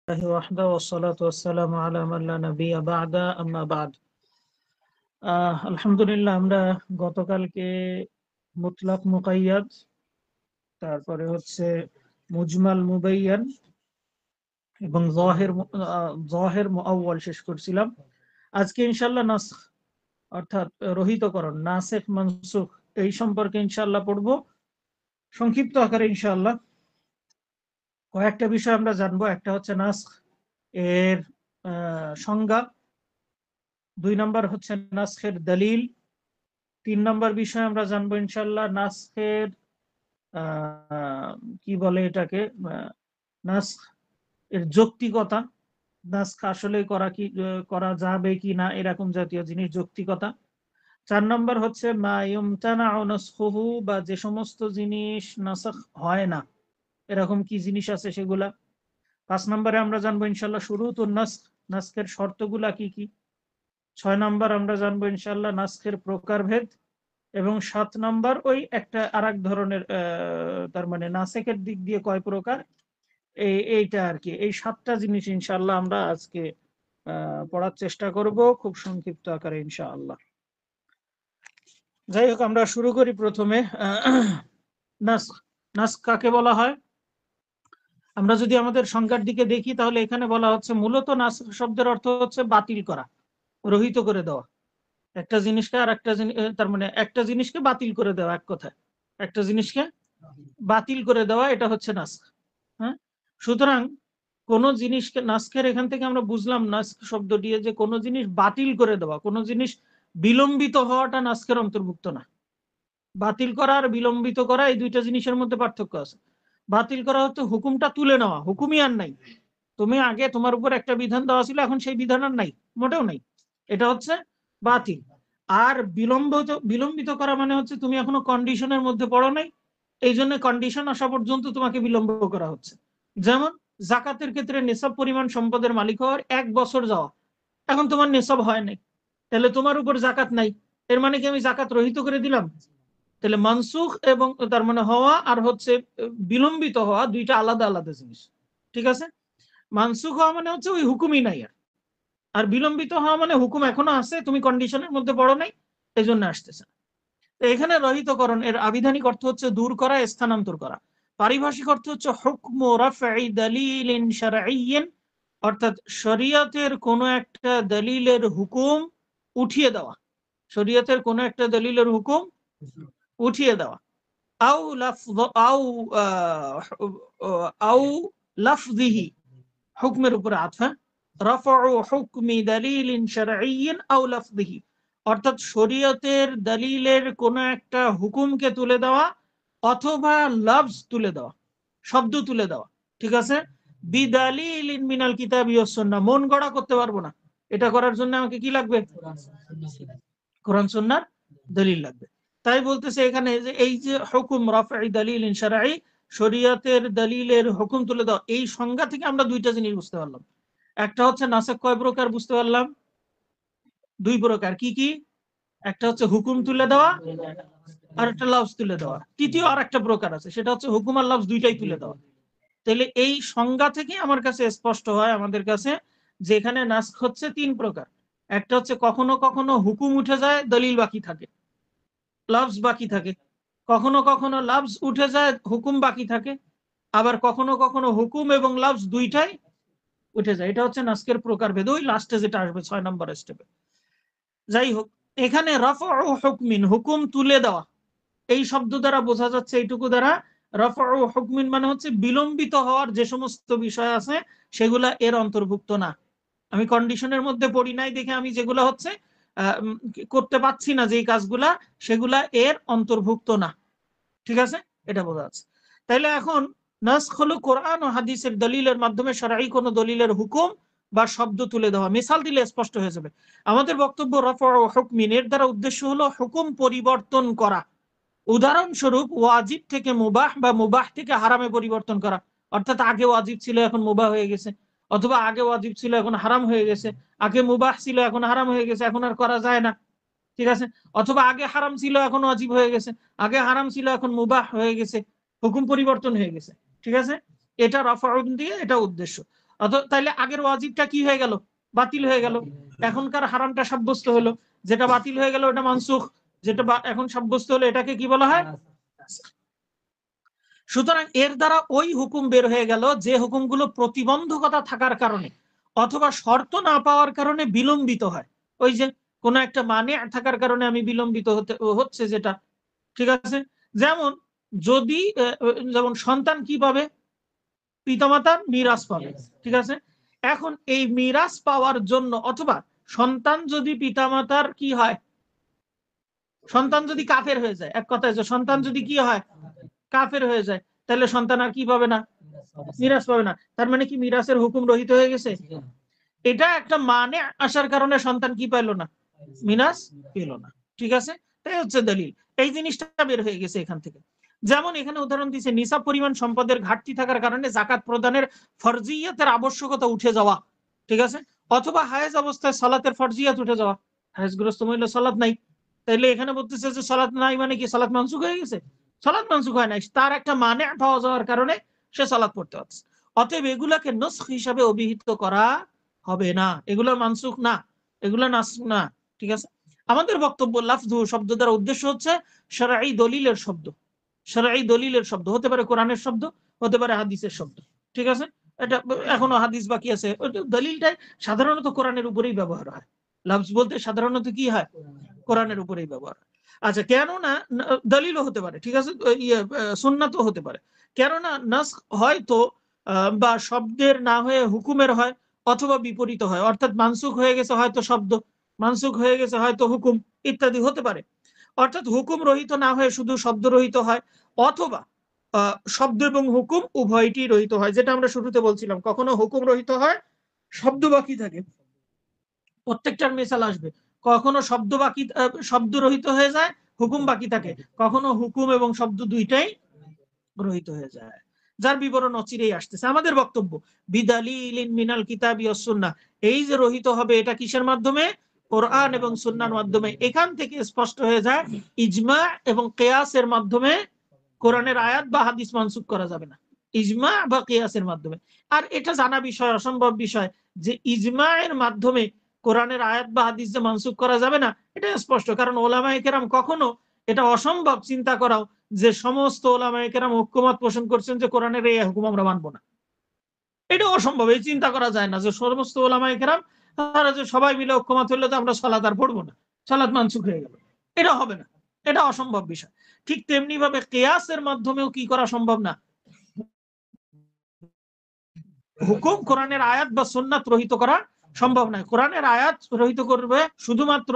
ওয়াহদা ওয়াসসালাতু ওয়াসসালামু আলা মান লা নাবিয়্যা বা'দা আম্মা বা'দ। আলহামদুলিল্লাহ, আমরা গতকালকে মুতলাক মুকাইয়াদ, তারপরে হচ্ছে মুজমাল মুবাইয়ান এবং যাহির মুআওয়াল শেষ করছিলাম। আজকে ইনশাআল্লাহ নাসখ অর্থাৎ রহিতকরণ, নাসিখ মানসুখ, এই সম্পর্কে ইনশাআল্লাহ পড়ব সংক্ষিপ্ত আকারে ইনশাআল্লাহ। কয়েকটা বিষয় আমরা জানবো। একটা হচ্ছে নাসখ এর সংজ্ঞা, 2 নম্বর হচ্ছে নাসখের দলিল, 3 নম্বর বিষয় আমরা জানবো ইনশাআল্লাহ নাসখের কি বলে এটাকে, নাসখ এর যৌক্তিকতা, নাসখ আসলে করা যাবে কি না, এরকম জাতীয় জিনিস, যৌক্তিকতা। 4 নম্বর হচ্ছে মা ইউমতানাউ নাসখুহু, বা যে সমস্ত জিনিস নাসখ হয় না এরকম কি জিনিস আছে সেগুলা। 5 নম্বরে আমরা জানবো ইনশাআল্লাহ শুরুতুন নাসখ, নাসখের শর্তগুলা কি কি। 6 নম্বর আমরা জানবো ইনশাআল্লাহ নাসখের প্রকারভেদ, এবং 7 নম্বর ওই একটা আরেক ধরনের, তার মানে নাসেকের দিক দিয়ে কয় প্রকার, এইটা আর কি। এই 7টা জিনিস ইনশাআল্লাহ আমরা আজকে পড়ার চেষ্টা করব খুব সংক্ষিপ্ত আকারে ইনশাআল্লাহ। যাই হোক, আমরা শুরু করি প্রথমে। নাসখ, নাসখ কাকে বলা হয়? আমরা যদি আমাদের সংজ্ঞার দিকে দেখি তাহলে এখানে বলা হচ্ছে মূলত নাসখ শব্দের অর্থ হচ্ছে বাতিল করা, রহিত করে দেওয়া। একটা জিনিসকে আর একটা জিনিস, তার মানে একটা জিনিসকে বাতিল করে দেওয়া, এক কথায় একটা জিনিসকে বাতিল করে দেওয়া, এটা হচ্ছে নাসখ। হ্যাঁ, সুতরাং কোন জিনিসকে নাসখের, এখান থেকে আমরা বুঝলাম নাসখ শব্দ দিয়ে যে কোনো জিনিস বাতিল করে দেওয়া, কোনো জিনিস বিলম্বিত হওয়াটা নাসখের অন্তর্ভুক্ত না। বাতিল করা আর বিলম্বিত করা, এই দুইটা জিনিসের মধ্যে পার্থক্য আছে। বাতিল করা হচ্ছে হুকুমটা তুলে নেওয়া, হুকুমই আর নাই। তুমি আগে তোমার উপর একটা বিধান দেওয়া ছিল, এখন সেই বিধান আর নাই, মোটেও নাই, এটা হচ্ছে বাতিল। আর বিলম্বিত করা মানে হচ্ছে তুমি এখনো কন্ডিশনের মধ্যে পড়ো নাই, এই জন্য কন্ডিশন আসা পর্যন্ত তোমাকে বিলম্ব করা হচ্ছে। যেমন জাকাতের ক্ষেত্রে নেশাব পরিমাণ সম্পদের মালিক হওয়ার 1 বছর যাওয়া, এখন তোমার নেশাব হয় নাই, তাহলে তোমার উপর জাকাত নাই, এর মানে কি আমি জাকাত রহিত করে দিলাম? তাহলে মানসুখ এবং তার মানে হওয়া আর হচ্ছে বিলম্বিত হওয়া, দুইটা আলাদা আলাদা জিনিস। ঠিক আছে? মানসুখ হওয়া মানে হচ্ছে ওই হুকুমই নাই আর, আর বিলম্বিত হওয়া মানে হুকুম এখনো আছে, তুমি কন্ডিশনের মধ্যে পড়ো নাই, এই জন্য আসতেছে। এখানে রহিতকরণ এর আবিধানিক অর্থ হচ্ছে দূর করা, স্থানান্তর করা। পারিভাষিক অর্থ হচ্ছে হুকমু রাফঈ দালিলিন শারঈয়্যিন, অর্থাৎ শরীয়তের কোন একটা দলিলের হুকুম উঠিয়ে দেওয়া, শরীয়তের কোন একটা দলিলের হুকুম উঠিয়ে দেওয়া। আও লাফজ আও আও লাফজিহি, হুকমের উপরে আতফা, রাফউ হুকমি দালিলিন শারঈয়্যিন আও লাফজিহি, অর্থাৎ শরীয়তের দলিলের কোন একটা হুকুমকে তুলে দেওয়া অথবা লফজ তুলে দেওয়া, শব্দ তুলে দেওয়া। ঠিক আছে? বিদালিলিন মিনাল কিতাবি ওয়াস সুন্নাহ, মন গড়া করতে পারবো না, এটা করার জন্য আমাকে কি লাগবে? কোরআন সুন্নাহর দলিল লাগবে। তাই বলতেছে এখানে যে এই যে হুকুম রাফঈ দালিলিন শারঈ, শরীয়তের দলিলের হুকুম তুলে দেওয়া, এই সংজ্ঞা থেকে আমরা দুইটা জিনিস বুঝতে পারলাম। একটা হচ্ছে নাসখ কয় প্রকার বুঝতে পারলাম? 2 প্রকার। কি কি? একটা হচ্ছে হুকুম তুলে দেওয়া, আর একটা লফজ তুলে দেওয়া। তৃতীয় আর একটা প্রকার আছে, সেটা হচ্ছে হুকুম আর লফজ দুইটাই তুলে দেওয়া। তাহলে এই সংজ্ঞা থেকে আমার কাছে স্পষ্ট হয় আমাদের কাছে যে এখানে নাসখ হচ্ছে 3 প্রকার। একটা হচ্ছে কখনো কখনো হুকুম উঠে যায়, দলিল বাকি থাকে, লফজ বাকি থাকে। কখনো কখনো লফজ উঠে যায়, হুকুম বাকি থাকে। আবার কখনো কখনো হুকুম এবং লফজ দুইটাই উঠে যায়। এটা হচ্ছে নাসখের প্রকারভেদ, ওই লাস্টে যেটা আসবে 6 নম্বর স্টেপে। যাই হোক, এখানে রাফউ হুকমিন, হুকুম তুলে দেওয়া, এই শব্দ দ্বারা বোঝা যাচ্ছে এইটুকু দ্বারা, রাফউ হুকমিন মানে হচ্ছে বিলম্বিত হওয়ার যে সমস্ত বিষয় আছে সেগুলা এর অন্তর্ভুক্ত না। আমি কন্ডিশনের মধ্যে পড়ি নাই দেখে আমি যেগুলো হচ্ছে করতে পাচ্ছি না, যেই কাজগুলা, সেগুলা এর অন্তর্ভুক্ত না। ঠিক আছে? এটা বোঝা যাচ্ছে। তাইলে এখন নাসখ হলো কোরআন ও হাদিসের দলিলের মাধ্যমে শরঈ কোন দলিলের হুকুম বা শব্দ তুলে দেওয়া। মিসাল দিলে স্পষ্ট হয়ে যাবে আমাদের বক্তব্য। রাফউ হুকমিন এর দ্বারা উদ্দেশ্য হলো হুকুম পরিবর্তন করা। উদাহরণস্বরূপ ওয়াজিব থেকে মুবাহ বা মুবাহ থেকে হারামে পরিবর্তন করা, অর্থাৎ আগে ওয়াজিব ছিল এখন মুবাহ হয়ে গেছে, অথবা আগে ওয়াজিব ছিল এখন হারাম হয়ে গেছে, আগে মুবাহ ছিল এখন হারাম হয়ে গেছে, এখন আর করা যায় না। ঠিক আছে? অথবা আগে হারাম ছিল এখন ওয়াজিব হয়ে গেছে, আগে হারাম ছিল এখন মুবাহ হয়ে গেছে, হুকুম পরিবর্তন হয়ে গেছে। ঠিক আছে? এটা রাফউ দিয়ে এটা উদ্দেশ্য। তাইলে আগের ওয়াজিবটা কি হয়ে গেল? বাতিল হয়ে গেল। এখনকার হারামটা সাব্যস্ত হলো, যেটা বাতিল হয়ে গেল ওটা মানসুখ, যেটা এখন সাব্যস্ত হলো এটাকে কি বলা হয়? সুতরাং এর দ্বারা ওই হুকুম বের হয়ে গেল যে হুকুমগুলো প্রতিবন্ধকতা থাকার কারণে অথবা শর্ত না পাওয়ার কারণে বিলম্বিত হয়। ওই যে কোনো একটা মানে থাকার কারণে আমি বিলম্বিত হচ্ছে যেটা, ঠিক আছে? যেমন যদি যেমন সন্তান কি পাবে? পিতামাতার মিরাস পাবে, ঠিক আছে? এখন এই মিরাস পাওয়ার জন্য অথবা সন্তান যদি পিতামাতার কি হয়, সন্তান যদি কাফের হয়ে যায়, এক কথায় সন্তান যদি কি হয়, কাফের হয়ে যায়, তাহলে সন্তান আর কি পাবে না? মিরাস পাবে না। তার মানে কি মিরাসের হুকুম রহিত হয়ে গেছে? এটা একটা মানে আসার কারণে সন্তান কি পাইলো না? মিরাস পেল না, ঠিক আছে? তাই হচ্ছে দলিল, এই জিনিসটা বের হয়ে গেছে এখান থেকে। যেমন এখানে উদাহরণ দিচ্ছে নিসাব পরিমাণ সম্পদের ঘাটতি থাকার কারণে জাকাত প্রদানের ফরজিয়াতের আবশ্যকতা উঠে যাওয়া, ঠিক আছে? অথবা হায়েজ অবস্থায় সালাতের ফরজিয়াত উঠে যাওয়া, হায়েজগ্রস্ত মহিলা সালাত নাই, তাইলে এখানে বলতেছে যে সালাত নাই মানে কি সালাত মানসুখ হয়ে গেছে? সালাত মানসুখ হয় নাই, তার একটা মানে পাওয়া যাওয়ার কারণে সে সালাত পড়তে পারছে। অতএব এগুলাকে নসখ হিসাবে অভিহিত করা হবে না, এগুলো মানসুখ না, এগুলো নাসখ না, ঠিক আছে? আমাদের বক্তব্য লাফজু শব্দ দ্বারা উদ্দেশ্য হচ্ছে শরঈ দলিলের শব্দ। শরঈ দলিলের শব্দ হতে পারে কোরআনের শব্দ, হতে পারে হাদিসের শব্দ, ঠিক আছে? এটা এখনো হাদিস বাকি আছে। দলিলটাই সাধারণত কোরআনের উপরেই ব্যবহার হয়। লফজ বলতে সাধারণত কি হয়? কোরআনের উপরেই ব্যবহার হয়। আচ্ছা, কেননা দলিলও হতে পারে, ঠিক আছে, সুন্নাতও হতে পারে। কেননা নাসখ হয়তো বা শব্দের না হয়ে হুকুমের হয়, অথবা বিপরীত হয়, অর্থাৎ মানসুখ হয়ে গেছে হয়তো শব্দ, মানসুখ হয়ে গেছে হয়তো হুকুম, ইত্যাদি হতে পারে। অর্থাৎ হুকুম রহিত না হয়ে শুধু শব্দ রহিত হয়, অথবা শব্দ এবং হুকুম উভয়টি রহিত হয়, যেটা আমরা শুরুতে বলছিলাম। কখনো হুকুম রহিত হয়, শব্দ বাকি থাকে, প্রত্যেকটার মিসাল আসবে। কখনো শব্দ বাকি, শব্দ রহিত হয়ে যায়, হুকুম বাকি থাকে। কখনো হুকুম এবং শব্দ দুইটাই রহিত হয়ে যায়, যার বিবরণ অচিরেই আসতেছে। আমাদের বক্তব্য বিদালিলিন মিনাল কিতাবি ওয়াস সুন্নাহ, এই যে রহিত হবে এটা কিসের মাধ্যমে? কোরআন এবং সুন্নাহর মাধ্যমে। এখান থেকে স্পষ্ট হয়ে যায় ইজমা এবং কিয়াসের মাধ্যমে কোরআনের আয়াত বা হাদিস মানসুখ করা যাবে না, ইজমা বা কিয়াসের মাধ্যমে। আর এটা জানা বিষয়, অসম্ভব বিষয় যে ইজমা এর মাধ্যমে কোরআনের আয়াত বা হাদিস যে মানসুখ করা যাবে না, এটা স্পষ্ট। কারণ ওলামায়ে কেরাম কখনো এটা অসম্ভব চিন্তা করাও যে সমস্ত ওলামায়ে কেরাম ঐক্যমত পোষণ করছেন যে কোরআনের এই হুকুম আমরা মানবো না, এটা অসম্ভব। এই চিন্তা করা যায় না যে সমস্ত ওলামায়ে কেরাম তারা যে সবাই মিলে ঐক্যমত হইলে তো আমরা সালাত আর পড়বো না, সালাত মানসুখ হয়ে গেল, এটা হবে না, এটা অসম্ভব বিষয়। ঠিক তেমনি ভাবে কিয়াসের মাধ্যমেও কি করা সম্ভব না? হুকুম কোরআনের আয়াত বা সুন্নাত রহিত করা সম্ভব নয়। কোরআনের আয়াত রহিত করবে শুধুমাত্র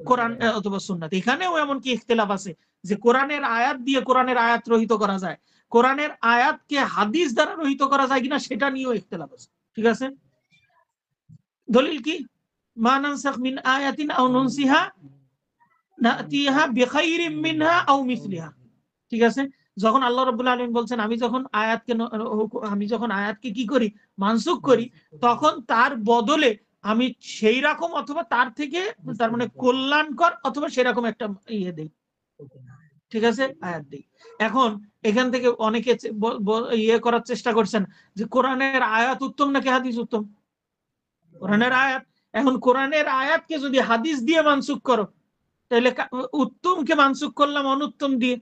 কোরআন অথবা সুন্নাত। এখানেও এমন কি ইখতিলাফ আছে যে কোরআনের আয়াত দিয়ে কোরআনের আয়াত রহিত করা যায়, কোরআনের আয়াতকে হাদিস দ্বারা রহিত করা যায় কিনা সেটা নিয়েও ইখতিলাফ আছে, ঠিক আছে? দলিল কি? মা নানসাখ মিন আয়াতিন আও নুনসিহা নাতিহা বিখাইরিম মিনহা আও মিসলিহা, ঠিক আছে? যখন আল্লাহ রাব্বুল আলামিন বলছেন আমি যখন আয়াতকে কি করি, মানসুখ করি, তখন তার বদলে আমি সেই রকম অথবা তার থেকে, তার মানে কল্যাণকর অথবা সেরকম একটা ইয়ে দেই, ঠিক আছে, আয়াত দেই। এখন এখান থেকে অনেকে ইয়ে করার চেষ্টা করছেন যে কোরআনের আয়াত উত্তম নাকি হাদিস উত্তম? কোরআনের আয়াত। এখন কোরআনের আয়াতকে যদি হাদিস দিয়ে মানসুখ করো, তাহলে উত্তমকে মানসুখ করলাম অনুত্তম দিয়ে,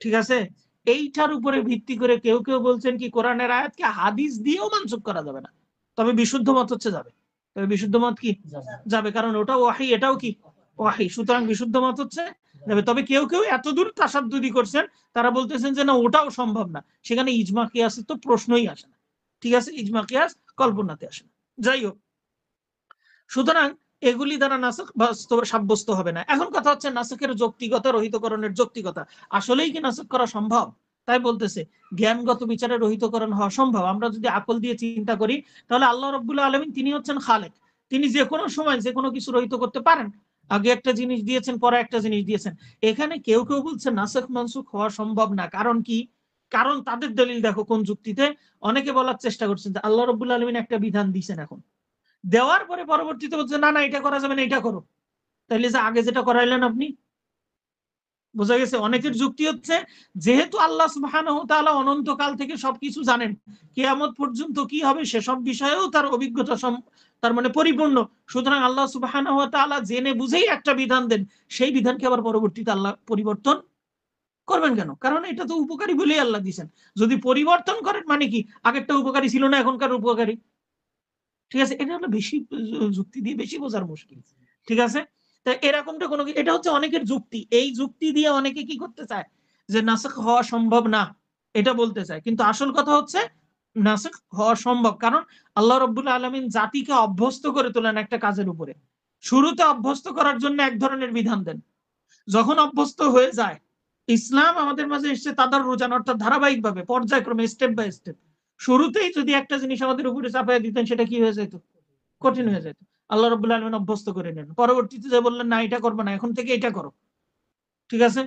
ঠিক আছে? এইটার উপরে ভিত্তি করে কেউ কেউ বলছেন কি কোরআনের আয়াতকে হাদিস দিয়েও মানসুখ করা যাবে না, তবে বিশুদ্ধ মত হচ্ছে যাবে। তবে বিশুদ্ধ মত কি? যাবে, কারণ ওটাও ওয়াহি, এটাও কি ওয়াহি, সুতরাং বিশুদ্ধ মত হচ্ছে যাবে। তবে কেউ কেউ এতদূর তাসাদ্দুদি করছেন, তারা বলতেছেন যে না, ওটাও সম্ভব না, সেখানে ইজমা কিয়াসের তো প্রশ্নই আসে না, ঠিক আছে? ইজমা কিয়াস কল্পনাতে আসে না। যাই হোক, সুতরাং এগুলি দ্বারা নাসখ সাব্যস্ত হবে না। এখন কথা হচ্ছে নাসখের যৌক্তিকতা, রহিতকরণের যৌক্তিকতা, আসলেই কি নাসখ করা সম্ভব? তাই বলতেছে জ্ঞানগত বিচারে রহিতকরণ হওয়া সম্ভব। আমরা যদি আকল দিয়ে চিন্তা করি, তাহলে আল্লাহ রাব্বুল আলামিন তিনি হচ্ছেন খালেক, তিনি যে কোনো সময় যে কোনো কিছু রহিত করতে পারেন। আগে একটা জিনিস দিয়েছেন, পরে একটা জিনিস দিয়েছেন। এখানে কেউ কেউ বলছে নাসখ মানসুখ হওয়া সম্ভব না, কারণ কি? কারণ তাদের দলিল দেখো কোন যুক্তিতে। অনেকে বলার চেষ্টা করছেন যে আল্লাহ রাব্বুল আলামিন একটা বিধান দিয়েছেন, এখন দেওয়ার পরে পরবর্তীতে বলছে না না এটা করা যাবে না, এটা করো। তাহলে যে আগে যেটা করাইলেন আপনি, বোঝা গেছে? অনেকের যুক্তি হচ্ছে যেহেতু আল্লাহ সুবহানাহু ওয়া তাআলা অনন্তকাল থেকে সবকিছু জানেন, কিয়ামত পর্যন্ত কি হবে সেসব বিষয়েও তার অভিজ্ঞতা তার মানে পরিপূর্ণ, সুতরাং আল্লাহ সুবহানাহু ওয়া তাআলা জেনে বুঝেই একটা বিধান দেন, সেই বিধানকে আবার পরবর্তীতে আল্লাহ পরিবর্তন করবেন কেন? কারণ এটা তো উপকারী বলেই আল্লাহ দিয়েছেন। যদি পরিবর্তন করেন মানে কি আগেরটা উপকারী ছিল না, এখনকার উপকারী। ঠিক আছে, এটা হলো বেশি যুক্তি দিয়ে বেশি বোঝার মুশকিল। ঠিক আছে, তা এরকমটা কোনো, এটা হচ্ছে অনেকের যুক্তি। এই যুক্তি দিয়ে অনেকে কি করতে চায় যে নাসখ হওয়া সম্ভব না, এটা বলতে চায়। কিন্তু আসল কথা হচ্ছে নাসখ হওয়া সম্ভব, কারণ আল্লাহ রাব্বুল আলামিন জাতিকে অভ্যস্ত করে তোলেন একটা কাজের উপরে। শুরুতে অভ্যস্ত করার জন্য এক ধরনের বিধান দেন, যখন অভ্যস্ত হয়ে যায়, ইসলাম আমাদের মাঝে এসছে তাদের রোজান, অর্থাৎ ধারাবাহিকভাবে পর্যায়ক্রমে স্টেপ বাই স্টেপ। শুরুতেই যদি একটা জিনিস আমাদের উপরে চাপাই দিতেন, সেটা কি হয়ে যেত? কঠিন হয়ে যেত। আল্লাহ রাব্বুল আলামিন অভ্যস্ত করে নেন, পরবর্তীতে যে বললেন না এটা করবে না, এখন থেকে এটা করো। ঠিক আছে,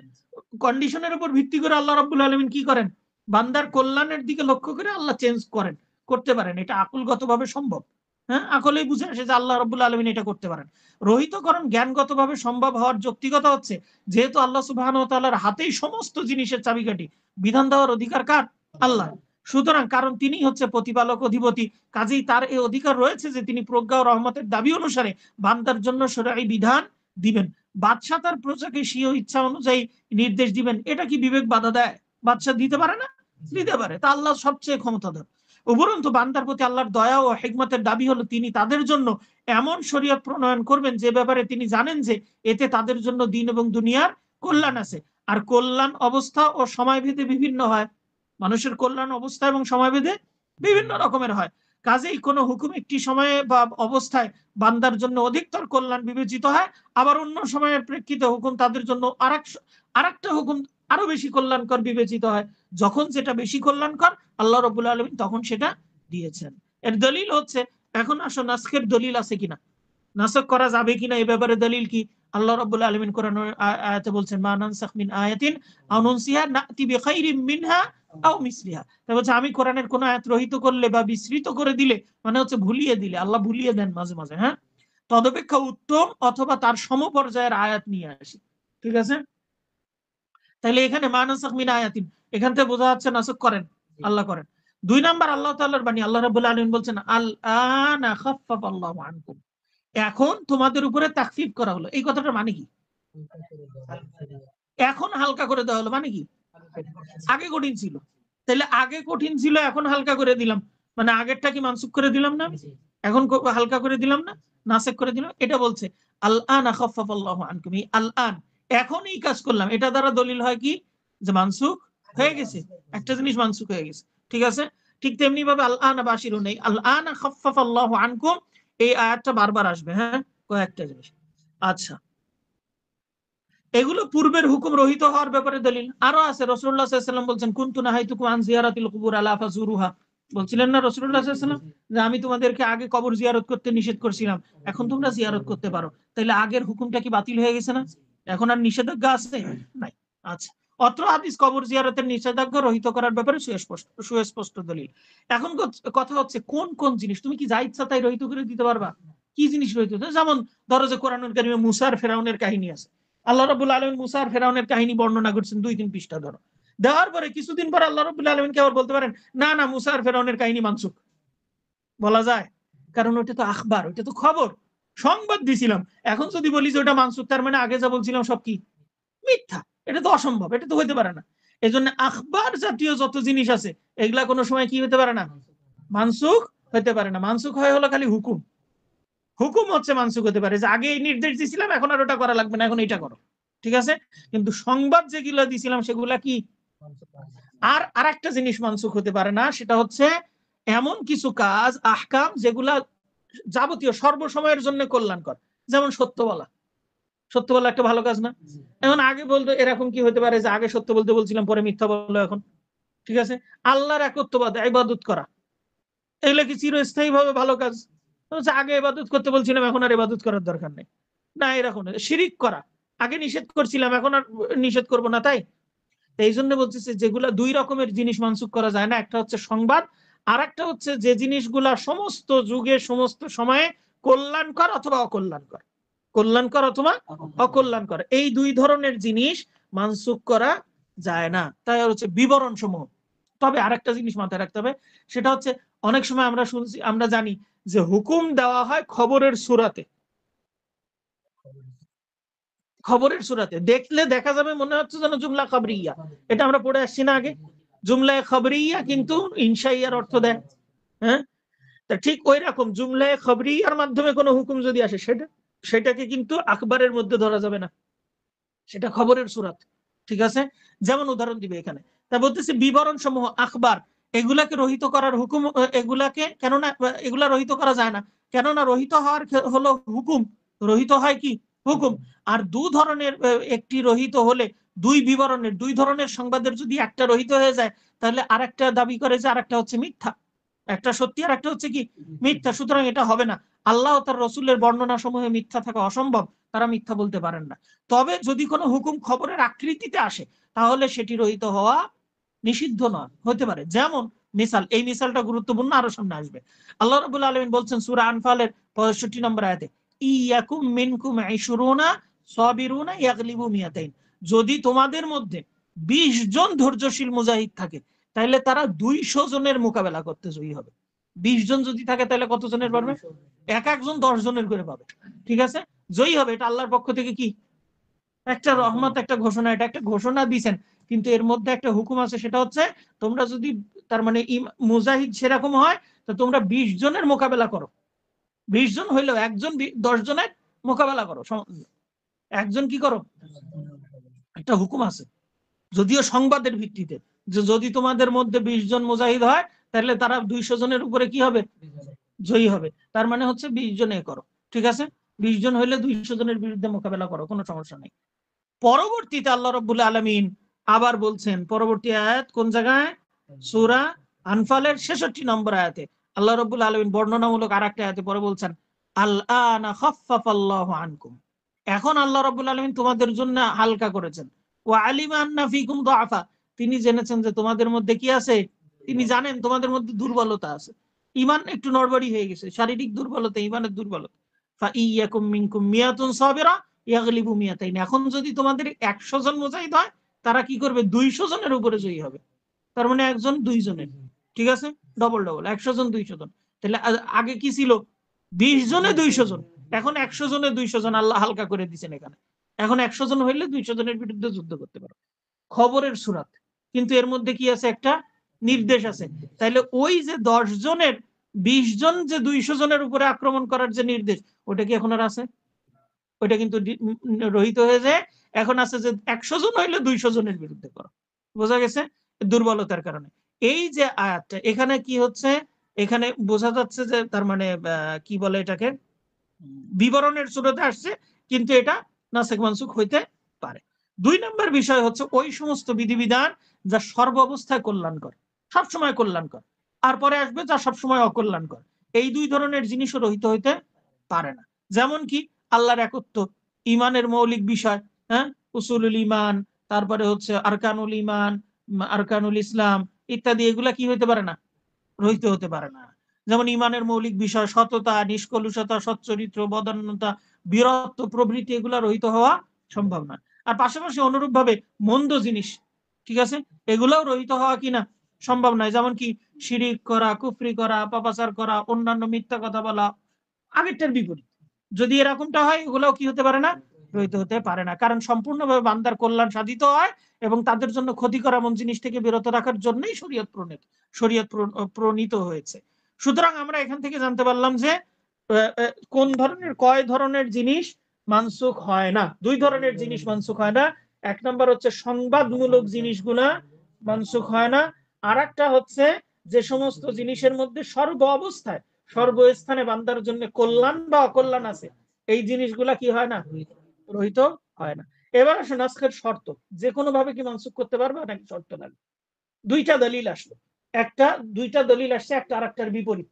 কন্ডিশনের উপর ভিত্তি করে আল্লাহ রাব্বুল আলামিন কি করেন? বান্দার কল্যাণের দিকে লক্ষ্য করে আল্লাহ চেঞ্জ করেন, করতে পারেন। এটা আকলগতভাবে সম্ভব। হ্যাঁ, আকলেই বুঝে আসে যে আল্লাহ রাব্বুল আলামিন এটা করতে পারেন। রহিতকরণ জ্ঞানগতভাবে সম্ভব হওয়ার যৌক্তিকতা হচ্ছে যেহেতু আল্লাহ সুবহানাহু ওয়া তাআলার হাতেই সমস্ত জিনিসের চাবিকাঠি, বিধান দেওয়ার অধিকার কার? আল্লাহ। সুতরাং কারণ তিনি হচ্ছে প্রতিপালক অধিপতি, কাজেই তার এই অধিকার রয়েছে যে তিনি প্রজ্ঞা ও রহমতের দাবি অনুসারে বান্দার জন্য শরঈ বিধান দিবেন। বাদশাহ তার প্রজাকে স্বীয় ইচ্ছা অনুযায়ী নির্দেশ দিবেন, এটা কি বিবেক বাধা দেয়? বাদশাহ দিতে পারে না? দিতে পারে। তা আল্লাহ সবচেয়ে ক্ষমতাধর। উপরন্তু বান্দার প্রতি আল্লাহর দয়া ও হিকমতের দাবি হলো তিনি তাদের জন্য এমন শরীয়ত প্রণয়ন করবেন যে ব্যাপারে তিনি জানেন যে এতে তাদের জন্য দিন এবং দুনিয়ার কল্যাণ আছে। আর কল্যাণ অবস্থা ও সময়ভেদে বিভিন্ন হয়। মানুষের কল্যাণ অবস্থা এবং সময়ভেদে বিভিন্ন রকমের হয়। কাজেই কোনো হুকুম একটি সময়ে বা অবস্থায় বান্দার জন্য অধিকতর কল্যাণ বিবেচিত হয়, আবার অন্য সময়ের প্রেক্ষিতে হুকুম তাদের জন্য আরেকটা হুকুম আরো বেশি কল্যাণকর বিবেচিত হয়। যখন যেটা বেশি কল্যাণকর আল্লাহ রাব্বুল আলামিন তখন সেটা দিয়েছেন। এর দলিল হচ্ছে, এখন আসো নাসখের দলিল আছে কিনা, নাসখ করা যাবে কিনা এই ব্যাপারে দলিল কি? আল্লাহ রাব্বুল আলামিন কোরআনের আয়াতে বলছেন মা নানসাখ মিন আয়াতিন আও নুনসিহা নাতি বিখাইরিম মিনহা আও মিসলিহা। তাই বলছে আমি কোরআনের কোন আয়াত রহিত করলে বা বিস্মৃত করে দিলে, মানে হচ্ছে ভুলিয়ে দিলে, আল্লাহ ভুলিয়ে দেন মাঝে মাঝে, হ্যাঁ, তদপেক্ষা উত্তম অথবা তার সমপর্যায়ের আয়াত নিয়ে আসি। ঠিক আছে, তাহলে এখানে মা নানসাখ মিন আয়াতিন, এখান থেকে বোঝা যাচ্ছে নাসখ করেন, আল্লাহ করেন। 2 নাম্বার আল্লাহ তাআলার বাণী, আল্লাহ রাব্বুল আলামিন বলছেন আল আনা খাফফাল্লাহু আনকুম, এখন তোমাদের উপরে তাকফিফ করা হলো। এই কথাটার মানে কি? এখন হালকা করে দেওয়া হলো মানে কি? আগে কঠিন ছিল। তাহলে আগে কঠিন ছিল, এখন হালকা করে দিলাম, মানে আগেরটা কি মানসুখ করে দিলাম না? এখন হালকা করে দিলাম না, নাসেখ করে দিলাম। এটা বলছে আল আনা খাফফাল্লাহু আনকুম, এই আল আন, এখন এই কাজ করলাম, এটা দ্বারা দলিল হয় কি যে মানসুখ হয়ে গেছে, একটা জিনিস মানসুখ হয়ে গেছে। ঠিক আছে, ঠিক তেমনি ভাবে আল আনা বাশিরুন, এই আল আনা খাফফাল্লাহু আনকুম এই আয়াতটা বারবার আসবে, হ্যাঁ, কয়েকটা জিনিস। আচ্ছা, এগুলো পূর্বের হুকুম রহিত হওয়ার ব্যাপারে দলিল। আরো আছে, রাসূলুল্লাহ সাল্লাল্লাহু আলাইহি ওয়াসাল্লাম বলছেন কুনতু নাহাইতুকুম আন জিয়ারাতিল কুবুর আলা ফাজুরুহা, বলছিলেন না রাসূলুল্লাহ সাল্লাল্লাহু আলাইহি ওয়াসাল্লাম যে আমি তোমাদেরকে আগে কবর জিয়ারত করতে নিষেধ করেছিলাম, এখন তোমরা জিয়ারত করতে পারো। তাহলে আগের হুকুমটা কি বাতিল হয়ে গেছে না? এখন আর নিষেধাজ্ঞা আছে নাই। আচ্ছা, অত্র হাদিস কবর জিয়ারতের নিষেধাজ্ঞা রহিত করার ব্যাপারে সুস্পষ্ট দলিল। এখন কথা হচ্ছে কোন কোন জিনিস তুমি কি যা ইচ্ছা তাই রহিত করে দিতে পারবা? কি জিনিস রহিত? যেমন ধরো যে কোরআনুল কারীমে মুসা আর ফেরাউনের কাহিনী আছে, আল্লাহ রাব্বুল আলামিন মুসা আর ফেরাউনের কাহিনী বর্ণনা করছেন 2-3 পৃষ্ঠা ধরো, দেওয়ার পরে কিছুদিন পর আল্লাহ রাব্বুল আলামিন কে আবার বলতে পারেন না না মুসা আর ফেরাউনের কাহিনী মানসুখ? বলা যায়? কারণ ওটা তো আখবার, ওটা তো খবর, সংবাদ দিছিলাম। এখন যদি বলি যে ওটা মানসুখ, তার মানে আগে যা বলছিলাম সব কি মিথ্যা, এটা তো অসম্ভব, এটা তো হইতে পারে না। এজন্য আখবার জাতীয় যত জিনিস আছে এগুলা কোনো সময় কি হতে পারে না, মানসুখ হইতে পারে না। মানসুখ হয় হলো খালি হুকুম, হুকুম হচ্ছে মানসুখ হতে পারে যে আগে এই নির্দেশ দিছিলাম এখন আর ওটা করা লাগবে না, এখন এটা করো। ঠিক আছে, কিন্তু সংবাদ যেগুলো দিছিলাম সেগুলা কি? আর আরেকটা জিনিস মানসুখ হতে পারে না, সেটা হচ্ছে এমন কিছু কাজ আহকাম যেগুলা যাবতীয় সর্বসময়ের জন্য কল্যাণকর, যেমন সত্য বলা। সত্য বলা একটা ভালো কাজ না? এখন আগে বলতো, এরকম কি হতে পারে যে আগে সত্য বলতে বলছিলাম পরে মিথ্যা বললো এখন? ঠিক আছে, আল্লাহর একত্ববাদ, ইবাদত করা, এগুলো কি চিরস্থায়ী ভাবে ভালো কাজ? আগে ইবাদত করতে বলছিলাম এখন আর ইবাদত করার দরকার নেই, না এরকম। শিরিক করা, আগে নিষেধ করছিলাম এখন আর নিষেধ করবো না, তাই? এই জন্য বলতেছে যেগুলা 2 রকমের জিনিস মানসুখ করা যায় না, একটা হচ্ছে সংবাদ, আর একটা হচ্ছে যে জিনিসগুলা সমস্ত যুগে সমস্ত সময়ে কল্যাণকর অথবা অকল্যাণকর, কল্যাণকর অথবা অকল্যাণকর, এই 2 ধরনের জিনিস মানসুখ করা যায় না। তাই হচ্ছে বিবরণ সমূহ। তবে আরেকটা জিনিস মাথায় রাখতে হবে, সেটা হচ্ছে অনেক সময় আমরা শুনছি, আমরা জানি যে হুকুম দেওয়া হয় খবরের সূরাতে। খবরের সূরাতে দেখলে দেখা যাবে মনে হচ্ছে যেন জুমলা খবরিয়া, এটা আমরা পড়ে আসছি না আগে, জুমলায় খবরিয়া কিন্তু ইনশাইয়ার অর্থ দেয়। হ্যাঁ, তা ঠিক ওই রকম জুমলায় খবরিয়ার মাধ্যমে কোনো হুকুম যদি আসে সেটাকে কিন্তু আখবারের মধ্যে ধরা যাবে না, সেটা খবরের সূরাত। ঠিক আছে, যেমন উদাহরণ দিবে এখানে, তা বলতেছে বিবরণ সমূহ আখবার, এগুলাকে রহিত করার হুকুম, এগুলাকে কেননা এগুলা রহিত করা যায় না, কেননা রহিত হওয়ার হলো হুকুম, রহিত হয় কি হুকুম। আর দু ধরনের, একটি রহিত হলে দুই বিবরণের, দুই ধরনের সংবাদের যদি একটা রহিত হয়ে যায়, তাহলে আরেকটা দাবি করে যে আরেকটা হচ্ছে মিথ্যা, একটা সত্যি আর একটা হচ্ছে কি মিথ্যা। সুতরাং এটা হবে না। আল্লাহ তার রসুলের বর্ণনা সমূহে মিথ্যা থাকা অসম্ভব, তারা মিথ্যা বলতে পারেন না। তবে যদি কোনো হুকুম খবরের আকৃতিতে আসে, তাহলে সেটি রহিত হওয়া নিষিদ্ধ নয়, হতে পারে। যেমন মিসাল, এই মিসালটা গুরুত্বপূর্ণ, আরো সামনে আসবে। আল্লাহ রাব্বুল আলামিন বলছেন সূরা আনফালের 65 নম্বর আয়াতে, ইয়াকুম মিনকুম 20 সাবিরুনা ইয়াগলিবু মিয়াতাইন, যদি তোমাদের মধ্যে 20 জন ধৈর্যশীল মুজাহিদ থাকে, তাহলে তারা 200 জনের মোকাবেলা করতে জয়ী হবে। 20 জন যদি থাকে তাহলে কত জনের পারবে? এক একজন 10 জনের করে পাবে। ঠিক আছে, জয়ী হবে। এটা আল্লাহর পক্ষ থেকে কি একটা রহমত, একটা ঘোষণা, এটা একটা ঘোষণা দিয়েছেন। কিন্তু এর মধ্যে একটা হুকুম আছে, সেটা হচ্ছে তোমরা যদি তার মানে মুজাহিদ সেরকম হয়, তো তোমরা 20 জনের মোকাবেলা করো। 20 জন হইলেও একজন 10 জনের মোকাবেলা করো, একজন কি করো, একটা হুকুম আছে, যদিও সংবাদের ভিত্তিতে, যে যদি তোমাদের মধ্যে 20 জন মুজাহিদ হয়, তাহলে তারা 200 জনের উপরে কি হবে, জয়ী হবে। তার মানে হচ্ছে 20 জনে করো। ঠিক আছে, 20 জন হইলে 200 জনের বিরুদ্ধে মোকাবেলা করো, কোনো সমস্যা নেই। পরবর্তীতে আল্লাহ রাব্বুল আলামিন আবার বলছেন, পরবর্তী আয়াত কোন জায়গায়, সূরা আনফালের 66 নম্বর আয়াতে আল্লাহ রাব্বুল আলামিন বর্ণনামূলক আরেকটা আয়াতে পরে বলছেন, আল আনা খাফফাফাল্লাহু আনকুম, এখন আল্লাহ রাব্বুল আলামিন তোমাদের জন্য হালকা করেছেন। ওয়া আলিমা আন্না ফিকুম দুআফা, তিনি জেনেছেন যে তোমাদের মধ্যে কি আছে, তিনি জানেন তোমাদের মধ্যে দুর্বলতা আছে, ঈমান একটু নড়বড়ি হয়ে গেছে, শারীরিক দুর্বলতা, ঈমানের দুর্বলতা। ফা ইয়াকুম মিনকুম মিয়াতুন সাবিরা ইয়াগলিবু মিয়াতাইন, এখন যদি তোমাদের 100 জন মুজাহিদ হয়, তারা কি করবে, 200 জনের উপরে জয়ী হবে। তার মানে একজন 2 জনের। ঠিক আছে, ডবল ডবল, 100 জন 200 জন। তাহলে আগে কি ছিল, 20 জনে 200 জন, এখন 100 জনে 200 জন, আল্লাহ হালকা করে দিচ্ছেন এখানে। এখন 100 জন হইলে 200 জনের বিরুদ্ধে যুদ্ধ করতে পারো, খবরের সুরাত। কিন্তু এর মধ্যে কি আছে, একটা নির্দেশ আছে। তাইলে ওই যে 10 জনের 20 জন যে 200 জনের উপরে আক্রমণ করার যে নির্দেশ, ওটা কি এখন আর আছে? ওইটা কিন্তু রহিত হয়ে যায়। এখন আছে যে 100 জন হইলে 200 জনের বিরুদ্ধে করো। বোঝা গেছে, দুর্বলতার কারণে। এই যে আয়াতটা এখানে কি হচ্ছে, এখানে বোঝা যাচ্ছে যে তার মানে কি বলে এটাকে, বিবরণের সুরতে আসছে, কিন্তু এটা নাসিখ মানসুখ হইতে পারে। 2 নম্বর বিষয় হচ্ছে ওই সমস্ত বিধিবিধান যা সর্বাবস্থায় কল্যাণকর, সবসময় কল্যাণকর, আর পরে আসবে যা সবসময় অকল্যাণকর। এই 2 ধরনের জিনিসও রহিত হইতে পারে না। যেমন কি আল্লাহর একত্ব, ইমানের মৌলিক বিষয়, হ্যাঁ, উসুলুল ইমান, তারপরে হচ্ছে আরকানুল ইমান, আরকানুল ইসলাম ইত্যাদি, এগুলা কি হইতে পারে না, রহিত হতে পারে না। যেমন ইমানের মৌলিক বিষয় সততা, নিষ্কলুষতা, সচ্চরিত্র, বদান্যতা, বীরত্ব প্রভৃতি, এগুলা রহিত হওয়া সম্ভব না। আর পাশাপাশি অনুরূপ ভাবে মন্দ জিনিস, ঠিক আছে, এগুলাও রহিত হওয়া কিনা সম্ভব নয়। যেমন কি শিরিক করা, কুফরি করা, পাপাচার করা, অন্যান্য মিথ্যা কথা বলা, আগেরটার বিপরীত। যদি এরকমটা হয়, এগুলাও কি হতে পারে না, রহিত হতে পারে না। কারণ সম্পূর্ণভাবে বান্দার কল্যাণ সাধিত হয় এবং তাদের জন্য ক্ষতিকর এমন জিনিস থেকে বিরত রাখার জন্যই শরীয়ত প্রণীত হয়েছে। সুতরাং আমরা এখান থেকে জানতে পারলাম যে কোন ধরনের, কয় ধরনের জিনিস মানসুখ হয় না। 2 ধরনের জিনিস মানসুখ হয় না। এক নম্বর হচ্ছে সংবাদমূলক জিনিসগুলা মানসুখ হয় না। আর একটা হচ্ছে যে সমস্ত জিনিসের মধ্যে সর্ব অবস্থায়, সর্বস্থানে বান্দার জন্য কল্যাণ বা অকল্যাণ আছে, এই জিনিসগুলা কি হয় না, রহিত হয় না। এবার আসে নাসখের শর্ত, যে কোনো ভাবে কি মানসুখ করতে পারবে নাকি শর্ত লাগবে। 2টা দলিল আসলো, একটা 2টা দলিল আসছে একটা আরেকটার বিপরীত।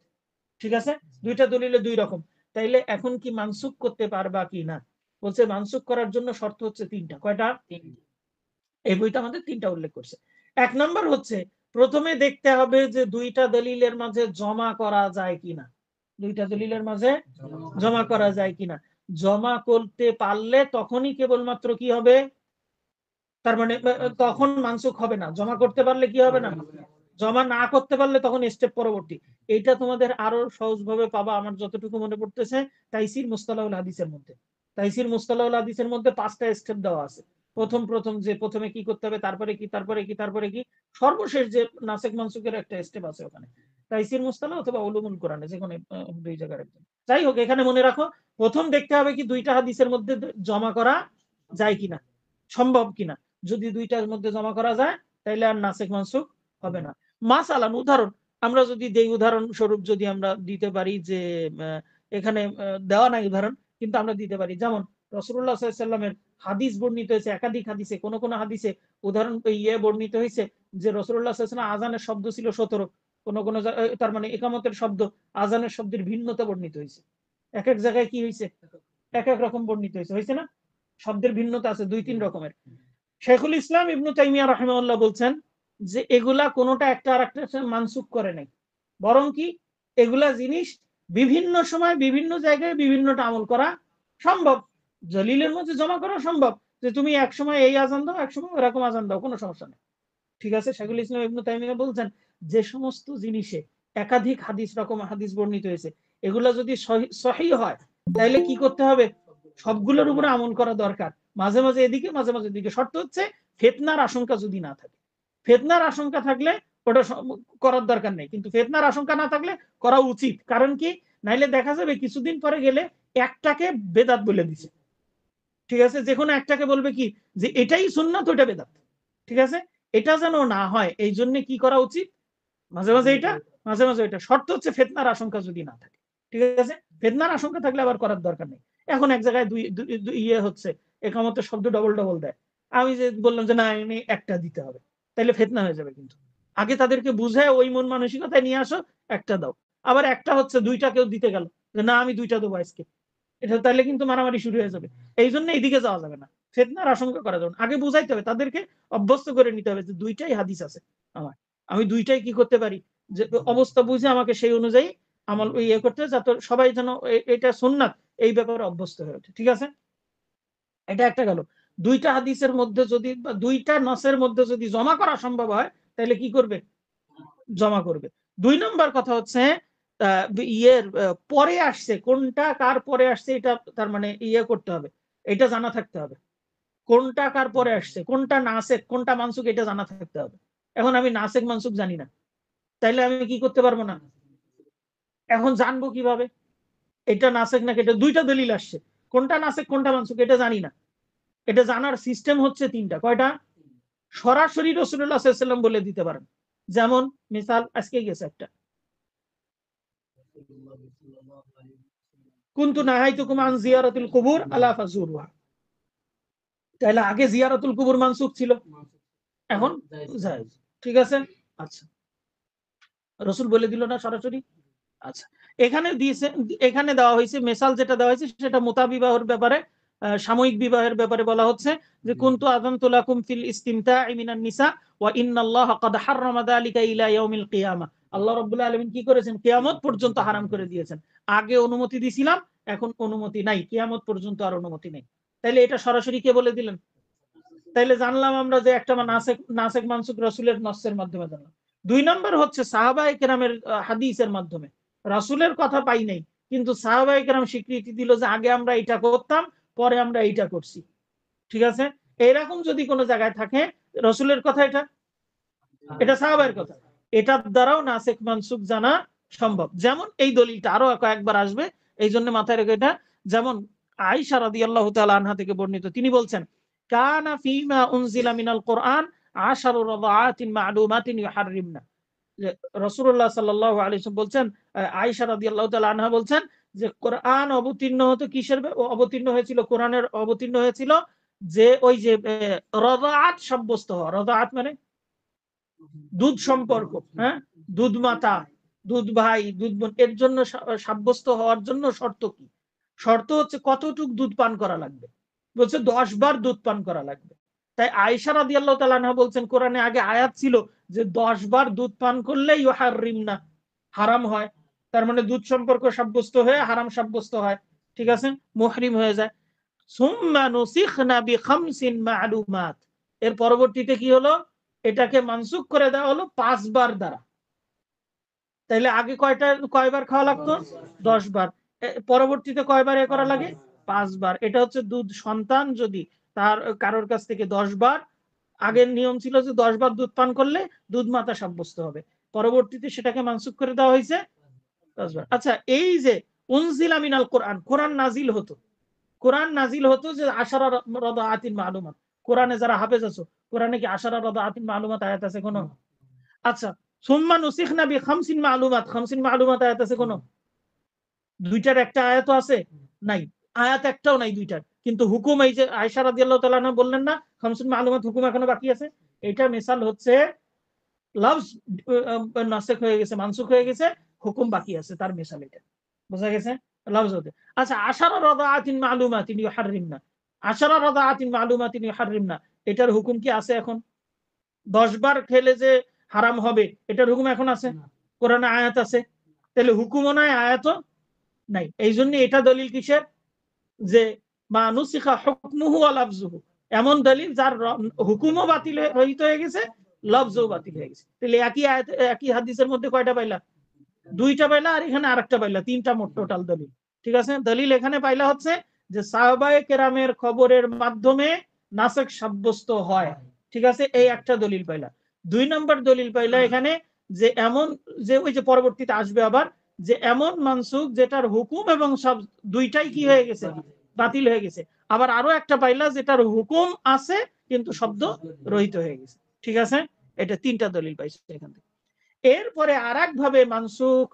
ঠিক আছে, 2টা দলিলে 2 রকম। তাইলে এখন কি মানসুখ করতে পারবা কি না, বলছে মানসুখ করার জন্য শর্ত হচ্ছে 3টা। কয়টা? এই বইটা আমাদের 3টা উল্লেখ করছে। 1 নম্বর হচ্ছে প্রথমে দেখতে হবে যে 2টা দলিলের মাঝে জমা করা যায় কিনা, 2টা দলিলের মাঝে জমা করা যায় কিনা। জমা করতে পারলে তখনই কেবলমাত্র কি হবে, তার মানে তখন মানসুখ হবে না, জমা করতে পারলে কি হবে না, জমা না করতে পারলে তখন স্টেপ পরবর্তী। এইটা তোমাদের আরো সহজভাবে পাবা আমার যতটুকু মনে পড়তেছে তাইসির মুস্তালাহুল হাদিসের মধ্যে। তাইসির মুস্তালাহুল হাদিসের মধ্যে 5টা স্টেপ দেওয়া আছে। প্রথম যে প্রথমে কি করতে হবে, তারপরে কি, তারপরে কি, তারপরে কি, সর্বশেষ যে নাসেক মানসুকের একটা স্টেপ আছে ওখানে। তাইসির মুস্তালাহ অথবা উলুমুল কোরআনে, যে কোনো দুই জায়গার একদম। যাই হোক, এখানে মনে রাখো প্রথম দেখতে হবে কি দুইটা হাদিসের মধ্যে জমা করা যায় কিনা, সম্ভব কিনা। যদি দুইটার মধ্যে জমা করা যায় তাহলে আর নাসেক মানসুখ হবে না। মাসালান, উদাহরণ আমরা যদি দেই, উদাহরণ স্বরূপ যদি আমরা দিতে পারি যে এখানে দেওয়া নাই উদাহরণ, কিন্তু আমরা দিতে পারি। যেমন রাসূলুল্লাহ সাল্লাল্লাহু আলাইহি ওয়াসাল্লামের হাদিস বর্ণিত হয়েছে, একাধিক হাদিসে, কোন কোন হাদিসে উদাহরণ বর্ণিত হয়েছে যে রাসূলুল্লাহ সাল্লাল্লাহু আলাইহি ওয়াসাল্লাম আযানের শব্দ ছিল 17, কোন কোন তার মানে ইকামতের শব্দ, আযানের শব্দের ভিন্নতা বর্ণিত হয়েছে। এক এক জায়গায় কি হয়েছে, এক এক রকম বর্ণিত হয়েছে, হয়েছে না, শব্দের ভিন্নতা আছে 2-3 রকমের। শেখুল ইসলাম ইবনু তাইমিয়া রাহিমাহুল্লাহ বলছেন যে এগুলা কোনোটা একটা আরেকটার সাথে মানসুখ করে নাই, বরং কি এগুলা জিনিস বিভিন্ন সময় বিভিন্ন জায়গায় বিভিন্নটা আমল করা সম্ভব, দলিলের মধ্যে জমা করা সম্ভব, যে তুমি এক সময় এই আজান দাও, এক সময় এরকম আজান দাও, কোনো সমস্যা নেই। ঠিক আছে, শেখুল ইসলাম ইবনু তাইমিয়া বলছেন যে সমস্ত জিনিসে একাধিক রকম হাদিস বর্ণিত হয়েছে, এগুলা যদি সহিহ হয় তাহলে কি করতে হবে, সবগুলোর উপরে আমল করা দরকার, মাঝে মাঝে এদিকে মাঝে মাঝে এদিকে। শর্ত হচ্ছে ফিতনার আশঙ্কা যদি না থাকে। ফিতনার আশঙ্কা থাকলে ওটা করার দরকার নেই, কিন্তু ফিতনার আশঙ্কা না থাকলে করা উচিত। কারণ কি, নাইলে দেখা যাবে কিছুদিন পরে গেলে একটাকে বেদাত বলে দিছে। ঠিক আছে, যে কোনো একটাকে বলবে কি যে এটাই সুন্নাত, ওইটা বেদাত। ঠিক আছে, এটা যেন না হয় এই জন্য কি করা উচিত, মাঝে মাঝে এটা মাঝে মাঝে এটা। শর্ত হচ্ছে ফিতনার আশঙ্কা যদি না থাকে। ঠিক আছে, ফিতনার আশঙ্কা থাকলে আবার করার দরকার নেই। এখন এক জায়গায় হচ্ছে একামতের শব্দ ডবল ডবল দেয়, আমি যে বললাম যে না একটা দিতে হবে, তাহলে ফিতনা হয়ে যাবে। কিন্তু আগে তাদেরকে বুঝে ওই মন মানসিকতায় নিয়ে আসো, একটা দাও। আবার একটা হচ্ছে দুইটা কেউ দিতে গেল যে না আমি দুইটা দেবো আজকে, এটা তাহলে কিন্তু মারামারি শুরু হয়ে যাবে। এই জন্য এইদিকে যাওয়া যাবে না, ফিতনার আশঙ্কা করা যাবে না। আগে বুঝাইতে হবে তাদেরকে, অভ্যস্ত করে নিতে হবে যে দুইটাই হাদিস আছে আমার, আমি দুইটাই কি করতে পারি, যে অবস্থা বুঝে আমাকে সেই অনুযায়ী আমল করতে হবে, যাতে সবাই যেন এটা সুন্নাত এই ব্যাপারে অভ্যস্ত হয়ে ওঠে। ঠিক আছে, এটা একটা গেল। দুইটা হাদিসের মধ্যে যদি বা দুইটা নসের মধ্যে যদি জমা করা সম্ভব হয় তাহলে কি করবে, জমা করবে। 2 নম্বর কথা হচ্ছে পরে আসছে কোনটা, কার পরে আসছে, এটা তার মানে করতে হবে, এটা জানা থাকতে হবে। কোনটা কার পরে আসছে, কোনটা নাসেক কোনটা মানসুক, এটা জানা থাকতে হবে। এখন আমি নাসেক মানসুক জানি না, তাইলে আমি কি করতে পারবো না। এখন জানবো কিভাবে এটা নাসেক নাকি, এটা দুইটা দলিল আসছে, কোনটা নাসেক কোনটা মানসুক এটা জানি না। এটা জানার সিস্টেম হচ্ছে 3টা। কয়টা, সরাসরি রাসূলুল্লাহ সাল্লাল্লাহু আলাইহি ওয়াসাল্লাম বলে দিতে পারেন। যেমন মিসাল আজকে গেছে একটা, কুনতু নাহাইতুকুম আন জিয়ারাতিল কুবুর আলা ফাজুরুহা, তাহলে আগে জিয়ারাতুল কুবুর মানসুখ ছিল, এখন জায়েজ। ঠিক আছে, আচ্ছা, রাসূল বলে দিল না সরাসরি। আচ্ছা, এখানে দিয়েছে, এখানে দেওয়া হয়েছে মেসাল, যেটা দেওয়া হয়েছে সেটা মুতাবিবাহের ব্যাপারে, সাময়িক বিবাহের ব্যাপারে বলা হচ্ছে যে কুনতু আযানতু লাকুম ফিল ইসতিমতা'i মিনান নিসা ওয়া ইন্নাল্লাহা ক্বাদ হাররামা যালিকা ইলা ইয়াউমিল কিয়ামা। আল্লাহ রাব্বুল আলামিন কি করেছেন, কিয়ামত পর্যন্ত হারাম করে দিয়েছেন। আগে অনুমতি দিছিলাম, এখন অনুমতি নাই, কিয়ামত পর্যন্ত আর অনুমতি নেই। তাইলে এটা সরাসরি কে বলে দিলেন। তাইলে জানলাম আমরা যে একটা নাসেক নাসেক মানসুক রাসূলের নসের মাধ্যমে জানলাম। 2 নম্বর হচ্ছে সাহাবায়ে কেরামের হাদিসের মাধ্যমে। রাসূলের কথা পাই নাই, কিন্তু সাহাবায়ে কেরাম স্বীকৃতি দিল যে আগে আমরা এটা করতাম, পরে আমরা এইটা করছি। ঠিক আছে, এরকম যদি কোনো জায়গায় থাকে রাসূলের কথা, এটা সাহাবায়ের কথা, এটার দ্বারাও নাসেক মানসুক জানা সম্ভব। যেমন এই দলিলটা আরো কয়েকবার আসবে, এই জন্য মাথায় রেখে এটা। যেমন আয়েশা রাদিয়াল্লাহু তাআলা আনহা থেকে বর্ণিত, তিনি বলছেন কানা ফীমা উনজিলা মিনাল কুরআন 10 রাদাআতিন মা'লুমাতিন ইউহাররিমনা। যে রাসূলুল্লাহ সাল্লাল্লাহু আলাইহি ওয়াসাল্লাম বলছেন, আয়েশা রাদিয়াল্লাহু তাআলা আনহা বলছেন যে কোরআন অবতীর্ণ হতো কিসের, অবতীর্ণ হয়েছিল, কোরআনের অবতীর্ণ হয়েছিল যে ওই যে রাদাআত সাব্যস্ত হওয়া। রাদাআত মানে দুধ সম্পর্ক, হ্যাঁ, দুধ মাতা, দুধ ভাই, দুধ বোন, এর জন্য সাব্যস্ত হওয়ার জন্য শর্ত কি, শর্ত হচ্ছে কতটুক দুধ পান করা লাগবে, বলছে 10 বার দুধ পান করা লাগবে। তাই আয়েশা রাদিয়াল্লাহু তাআলা আনহা বলছেন কোরআনে আগে আয়াত ছিল যে 10 বার দুধ পান করলে ইউহাররিমনা, হারাম হয়। তার মানে দুধ সম্পর্ক সাব্যস্ত হয়ে হারাম সাব্যস্ত হয়। ঠিক আছে, মুহরিম হয়ে যায়। সুম্মা নুসিখনা বিখামসিন মা'লুমাত, এর পরবর্তীতে কি হলো, এটাকে মানসুখ করে দেওয়া হলো 5 বার দ্বারা। তাহলে আগে কয়বার খাওয়া লাগতো? 10 বার। পরবর্তীতে কয়বার এ করা লাগে? 5 বার। এটা হচ্ছে দুধ সন্তান যদি তার কারোর কাছ থেকে 10 বার, আগের নিয়ম ছিল যে 10 বার দুধ পান করলে দুধ মাতা সাব্যস্ত হবে, পরবর্তীতে সেটাকে মানসুখ করে দেওয়া হয়েছে 10 বার। আচ্ছা, এই যে উনজিলা মিনাল কোরআন, কোরআন নাজিল হতো, কোরআন নাজিল হতো যে আশারা রাদাআতিন মালুমাত। কোরআনে যারা হাফেজ আছো, কোরআনে কি আশারা রাদাআতিন মালুমাত আয়াত আছে কোনো? আচ্ছা, সুম্মা নুসিখনা বি খামসিন মালুমাত, খামসিন মালুমাত আয়াত আছে কোনো? দুইটার একটা আয়াত আছে? নাই, আয়াত একটাও নাই দুইটার। কিন্তু হুকুম, এই যে আয়েশা রাদিয়াল্লাহু তাআলা আনহা বললেন না খামসিন মালুমাত, হুকুম এখনো বাকি আছে। এটা মিসাল হচ্ছে লফজ নাসিখ হয়ে গেছে, মানসুখ হয়ে গেছে, হুকুম বাকি আছে, তার মিসাল এটা। বোঝা গেছে? লফজ হতে। আচ্ছা, আশারা রাদাআতিন মালুমাতিন ইউহাররিমনা, আশারা রাদাআতিন মালুমাতিন ইউহাররিমনা, এটার হুকুম কি আছে এখন? 10 বার খেলে যে হারাম হবে, এটার হুকুম এখন আছে? কোরআনে আয়াত আছে। তাহলে হুকুমও নাই, আয়াতও নাই। এই জন্য এটা দলিল কিসের? যে মা নুসিখা হুকমুহু ওয়া লাফজুহু, এমন দলিল যার হুকুমও বাতিল রহিত হয়ে গেছে, লফজও বাতিল হয়ে গেছে। তাহলে একই আয়াত, একই হাদিসের মধ্যে কয়টা পাইলা? দুইটা পাইলা, আর এখানে আরেকটা পাইলা, তিনটা মোট টোটাল দলিল। ঠিক আছে? দলিল এখানে পাইলা হচ্ছে যে সাহাবায়ে কেরামের খবরের মাধ্যমে নাসখ সাব্যস্ত হয়। ঠিক আছে? এই একটা দলিল পাইলা। 2 নম্বর দলিল পাইলা এখানে যে এমন, যে ওই যে পরবর্তীতে আসবে আবার, যে এমন মানসুখ যেটার হুকুম এবং সব দুইটাই কি হয়ে গেছে? বাতিল হয়ে গেছে। আবার আরো একটা পাইলা যেটার হুকুম আছে কিন্তু শব্দ রহিত হয়ে গেছে। ঠিক আছে? এটা তিনটা দলিল পাইছে এখান থেকে। এরপরে আরেক ভাবে মানসুখ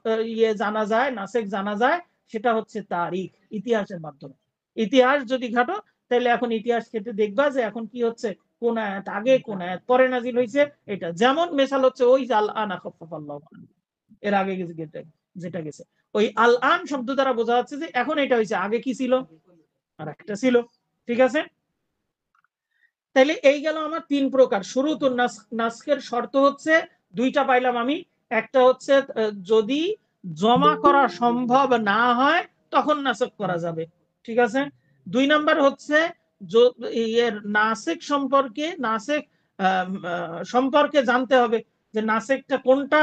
জানা যায়, নাসেখ জানা যায়, সেটা হচ্ছে তারিখ, ইতিহাসের মাধ্যমে। ইতিহাস যদি ঘাটো, তাহলে এখন ইতিহাস ক্ষেত্রে দেখবা যে এখন কি হচ্ছে, কোন আয়াত আগে কোন আয়াত পরে নাজিল হয়েছে। এটা যেমন মেসাল হচ্ছে ওই আল আনা খাফাফাল্লাহু আনহু, এর আগে যেটা গেছে, ওই আল আন শব্দ দ্বারা বোঝা যাচ্ছে যে এখন এটা হয়েছে, আগে কি ছিল? আর একটা ছিল। ঠিক আছে? তাইলে এই গেল আমার 3 প্রকার। শুরুতুন নাসখের শর্ত হচ্ছে দুইটা পাইলাম আমি। একটা হচ্ছে যদি জমা করা সম্ভব না হয় তখন নাসখ করা যাবে। ঠিক আছে? 2 নাম্বার হচ্ছে এর নাসিক সম্পর্কে, নাসিক সম্পর্কে জানতে হবে যে নাসিকটা কোনটা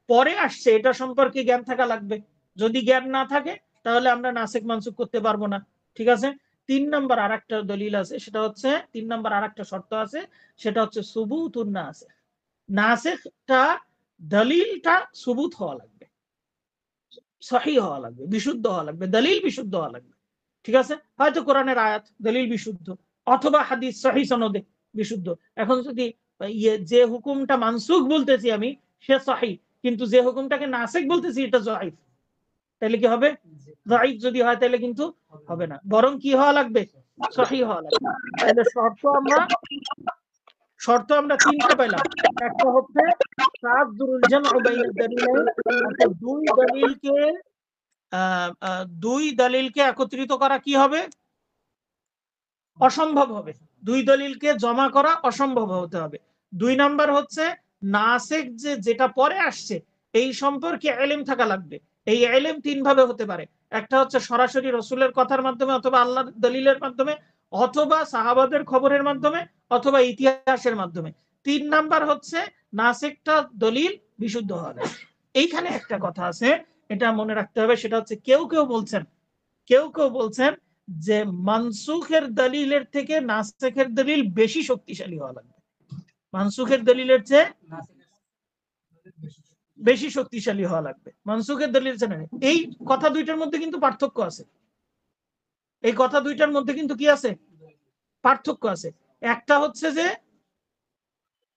পরে আসছে, এটা সম্পর্কে জ্ঞান থাকা লাগবে। যদি জ্ঞান না থাকে তাহলে আমরা নাসিক মানসুখ করতে পারবো না। ঠিক আছে? 3 নাম্বার আরেকটা দলিল আছে, সেটা হচ্ছে 3 নাম্বার আরেকটা শর্ত আছে, সেটা হচ্ছে সুবুতুন নাসিখ। নাসিখটা দলিলটা সুবুত হওয়া লাগবে, সহিহ হওয়া লাগবে, বিশুদ্ধ হওয়া লাগবে, দলিল বিশুদ্ধ হওয়া লাগবে। ঠিক আছে? হয়তো কোরআনের আয়াত দলিল বিশুদ্ধ, অথবা হাদিস সহিহ সনদে বিশুদ্ধ। এখন যদি যে হুকুমটা মানসুখ বলতেছি আমি সে সহিহ, কিন্তু যে হুকুমটাকে নাসিখ বলতেছি এটা যায়িফ, তাহলে কি হবে? যায়িফ যদি হয় তাহলে কিন্তু হবে না, বরং কি হওয়া লাগবে? সহিহ হওয়া লাগবে। তাহলে শর্ত আমরা 3টা পেলাম। একটা হচ্ছে তাআদ্দুরুল জামউ বাইনাদ দালিলাইন, অর্থাৎ দুই দলিলকে একত্রিত করা কি হবে? অসম্ভব হবে। 2 দলিলকে জমা করা অসম্ভব হতে হবে। 2 নাম্বার হচ্ছে নাসিখ যেটা পরে আসছে এই সম্পর্কে ইলম থাকা লাগবে। এই ইলম 3 ভাবে হতে পারে। একটা হচ্ছে সরাসরি রাসূলের কথার মাধ্যমে, অথবা আল্লাহর দলিলের মাধ্যমে, অথবা সাহাবাদের খবরের মাধ্যমে, অথবা ইতিহাসের মাধ্যমে। 3 নাম্বার হচ্ছে নাসিখটা দলিল বিশুদ্ধ হবে। এইখানে একটা কথা আছে, এটা মনে রাখতে হবে, সেটা হচ্ছে কেউ কেউ বলছেন যে মানসুখের দলিলের থেকে নাসিখের দলিল বেশি শক্তিশালী হওয়া লাগবে। মানসুখের দলিলের চেয়ে বেশি শক্তিশালী হওয়া লাগবে মানসুখের দলিল চেয়ে। এই কথা দুইটার মধ্যে কিন্তু পার্থক্য আছে। এই কথা দুইটার মধ্যে কিন্তু কি আছে? পার্থক্য আছে। একটা হচ্ছে যে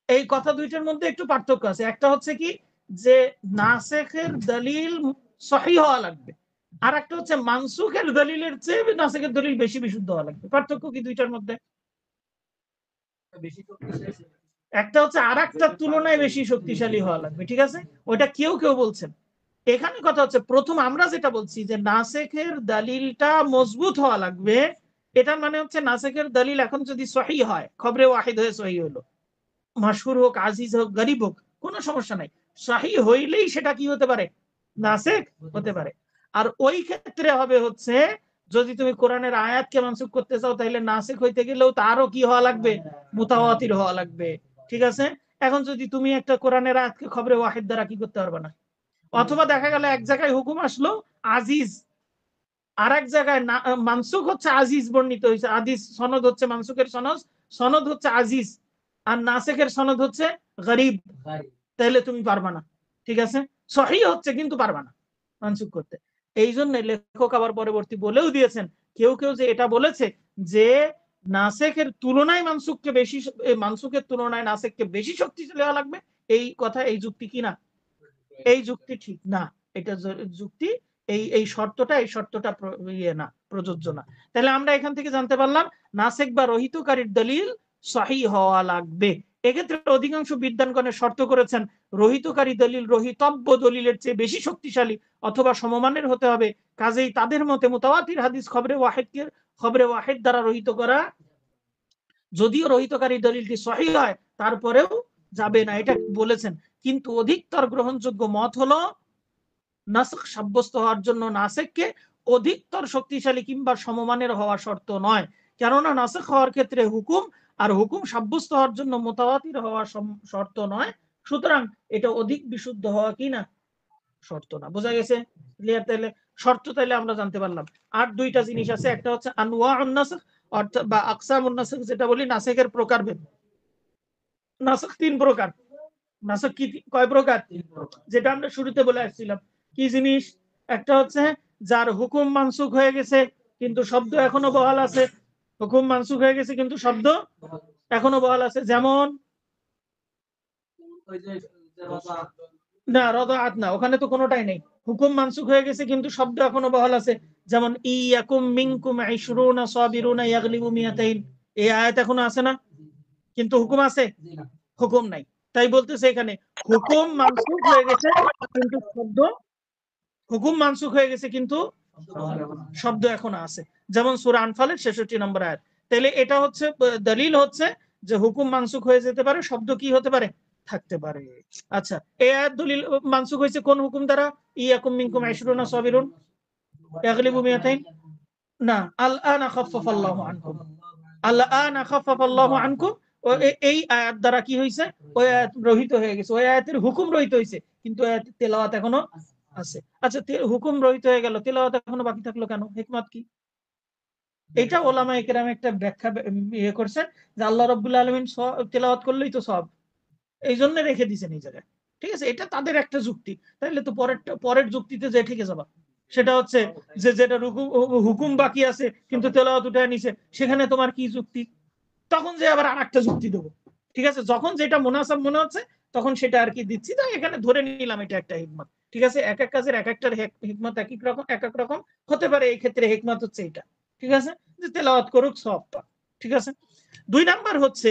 এই কথা দুইটার মধ্যে একটু পার্থক্য আছে। একটা হচ্ছে কি যে নাসিখের দলিল সহিহ হওয়া লাগবে, আর একটা হচ্ছে মানসুখের দলিলের চেয়ে নাসিখের দলিল বেশি বিশুদ্ধ হওয়া লাগবে। পার্থক্য কি দুইটার মধ্যে? একটা হচ্ছে আর একটার তুলনায় বেশি শক্তিশালী হওয়া লাগবে। ঠিক আছে? ওইটা কেউ বলছেন। এখানে কথা হচ্ছে প্রথম আমরা যেটা বলছি যে নাসিখের দলিলটা মজবুত হওয়া লাগবে, এটার মানে হচ্ছে নাসিখের দলিল এখন যদি সহিহ হয়, খবরে ওয়াহিদ হয়ে সহিহ হলো, মাশহুর হোক, আজিজ হোক, গরিব হোক, কোনো সমস্যা নাই, সহিহ হইলেই সেটা কি হতে পারে? নাসিখ হতে পারে। আর ওই ক্ষেত্রে হবে হচ্ছে যদি তুমি কোরআনের আয়াতকে মানসুখ করতে চাও তাহলে নাসিখ হইতে গেলেও তারও কি হওয়া লাগবে, মুতাওয়াতির হওয়া লাগবে। ঠিক আছে, এখন যদি তুমি একটা কোরআনের আয়াতকে খবরে ওয়াহিদ দ্বারা কি করতে পারবে না। অথবা দেখা গেল এক জায়গায় হুকুম আসলো আজিজ, আর এক জায়গায় মানসুখ হচ্ছে আজিজ বর্ণিত হয়েছে, আদিস সনদ হচ্ছে মানসুখের সনদ, সনদ হচ্ছে আজিজ, আর নাসিখের সনদ হচ্ছে গরিব, তাহলে তুমি পারবা না। ঠিক আছে, সহি হচ্ছে কিন্তু পারবা না মানসুখ করতে। এই জন্য লেখক আবার পরবর্তী বলেও দিয়েছেন, কেউ কেউ যে এটা বলেছে যে নাসিখের তুলনায় মানসুখকে বেশি, মানসুখের তুলনায় নাসিখকে বেশি শক্তিশালী হওয়া লাগবে, এই কথা, এই যুক্তি কি না, এই যুক্তি ঠিক না। এটা যুক্তি, এই শর্তটা ইয়ে না, প্রযোজ্য না। তাহলে আমরা এখান থেকে জানতে পারলাম নাসিখ বা রহিতকারীর দলিল সহিহ হওয়া লাগবে। এক্ষেত্রে অধিকাংশ বিদ্বানগণের শর্ত করেছেন রহিতকারী দলিল রহিতব্য দলিলের চেয়ে বেশি শক্তিশালী অথবা সমমানের হতে হবে। কাজেই তাদের মতে মুতাওয়াতির হাদিস খবরে ওয়াহিদ দ্বারা রহিত করা, যদিও রহিতকারী দলিলটি সহিহ হয় তারপরেও যাবে না, এটা বলেছেন। কিন্তু অধিকতর গ্রহণযোগ্য মত হলো নাসখ সাব্যস্ত হওয়ার জন্য নাসিখকে অধিকতর শক্তিশালী কিংবা সমমানের হওয়া শর্ত নয়, কেননা নাসখ হওয়ার ক্ষেত্রে হুকুম আর হুকুম সাব্যস্ত হওয়ার জন্য মুতাওয়াতির হওয়া শর্ত নয়, সুতরাং এটা অধিক বিশুদ্ধ হওয়া কি না, শর্ত না। বোঝা গেছে? ক্লিয়ার? তাহলে শর্ত তাহলে আমরা জানতে পারলাম। আর দুইটা জিনিস আছে, একটা হচ্ছে আনওয়াউন নাসখ অর্থাৎ বা আকসামুন নাসখ, যেটা বলি নাসিখের প্রকারভেদ। নাসখ তিন প্রকার। নাসখ কি কয় প্রকার? যেটা আমরা শুরুতে বলে আসছিলাম। কি জিনিস? একটা হচ্ছে যার হুকুম মানসুখ হয়ে গেছে কিন্তু শব্দ এখনো বহাল আছে, হুকুম মানসুখ হয়ে গেছে কিন্তু শব্দ এখনো বহাল আছে, যেমন না রদাআত না, ওখানে তো কোনোটাই নেই, হুকুম মানসুখ হয়ে গেছে কিন্তু শব্দ এখনো বহাল আছে, যেমন ইয়াকুম মিনকুম 20 সাবিরুনা ইয়াগলিবু মিয়াতাইন, এই আয়াত এখনো আছে না, কিন্তু হুকুম আছে, হুকুম নাই। তাই বলতেছে এখানে হুকুম মানসুখ হয়ে গেছে কিন্তু শব্দ, হুকুম মানসুখ হয়ে গেছে কিন্তু শব্দ এখনো আছে, যেমন সূরা আনফালের 66 নম্বর আয়াত। তাহলে এটা হচ্ছে দলিল হচ্ছে যে হুকুম মানসুখ হয়ে যেতে পারে, শব্দ কি হতে পারে, থাকতে পারে। আচ্ছা, এই আয়াত দলিল মানসুখ হয়েছে কোন হুকুম দ্বারা? ইয়াকুম মিনকুম 20 সাবিরুন ইয়াগলিবু মিয়াতাইন, না, আল আনা খাফফাল্লাহু আনকুম, আল আনা খাফফাল্লাহু আনকুম, এই আয়াত দ্বারা কি হয়েছে, ওই আয়াত রহিত হয়ে গেছে, ওই আয়াতের হুকুম রহিত হয়েছে কিন্তু আয়াতের তেলাওয়াত এখনো আছে। আচ্ছা, হুকুম রহিত হয়ে গেল, তেলাওয়াত এখনো বাকি থাকলো কেন, হিকমত কি? এটা ওলামায়ে কেরাম একটা ব্যাখ্যা ইয়ে করছেন যে আল্লাহ রাব্বুল আলামিন তেলাওয়াত করলেই তো সব, এই জন্য রেখে দিয়েছেন এই জায়গায়। ঠিক আছে, এটা তাদের একটা যুক্তি। তাহলে তো পরের যুক্তিতে যে ঠিক যাবা, সেটা হচ্ছে যে যেটা হুকুম বাকি আছে কিন্তু তেলাওয়াত উঠায় নিছে, সেখানে তোমার কি যুক্তি? তখন যে আবার আরেকটা যুক্তি দেবো। ঠিক আছে, যখন যেটা মুনাসাব মনে হচ্ছে তখন সেটা আর কি দিচ্ছি, তাই এখানে ধরে নিলাম এটা একটা হিকমত। ঠিক আছে, এক এক কাজের এক একটার হিকমত এক এক রকম হতে পারে, এই ক্ষেত্রে হিকমত হচ্ছে এটা। ঠিক আছে, যে তেলাওয়াত করুক সব পাক। ঠিক আছে। 2 নাম্বার হচ্ছে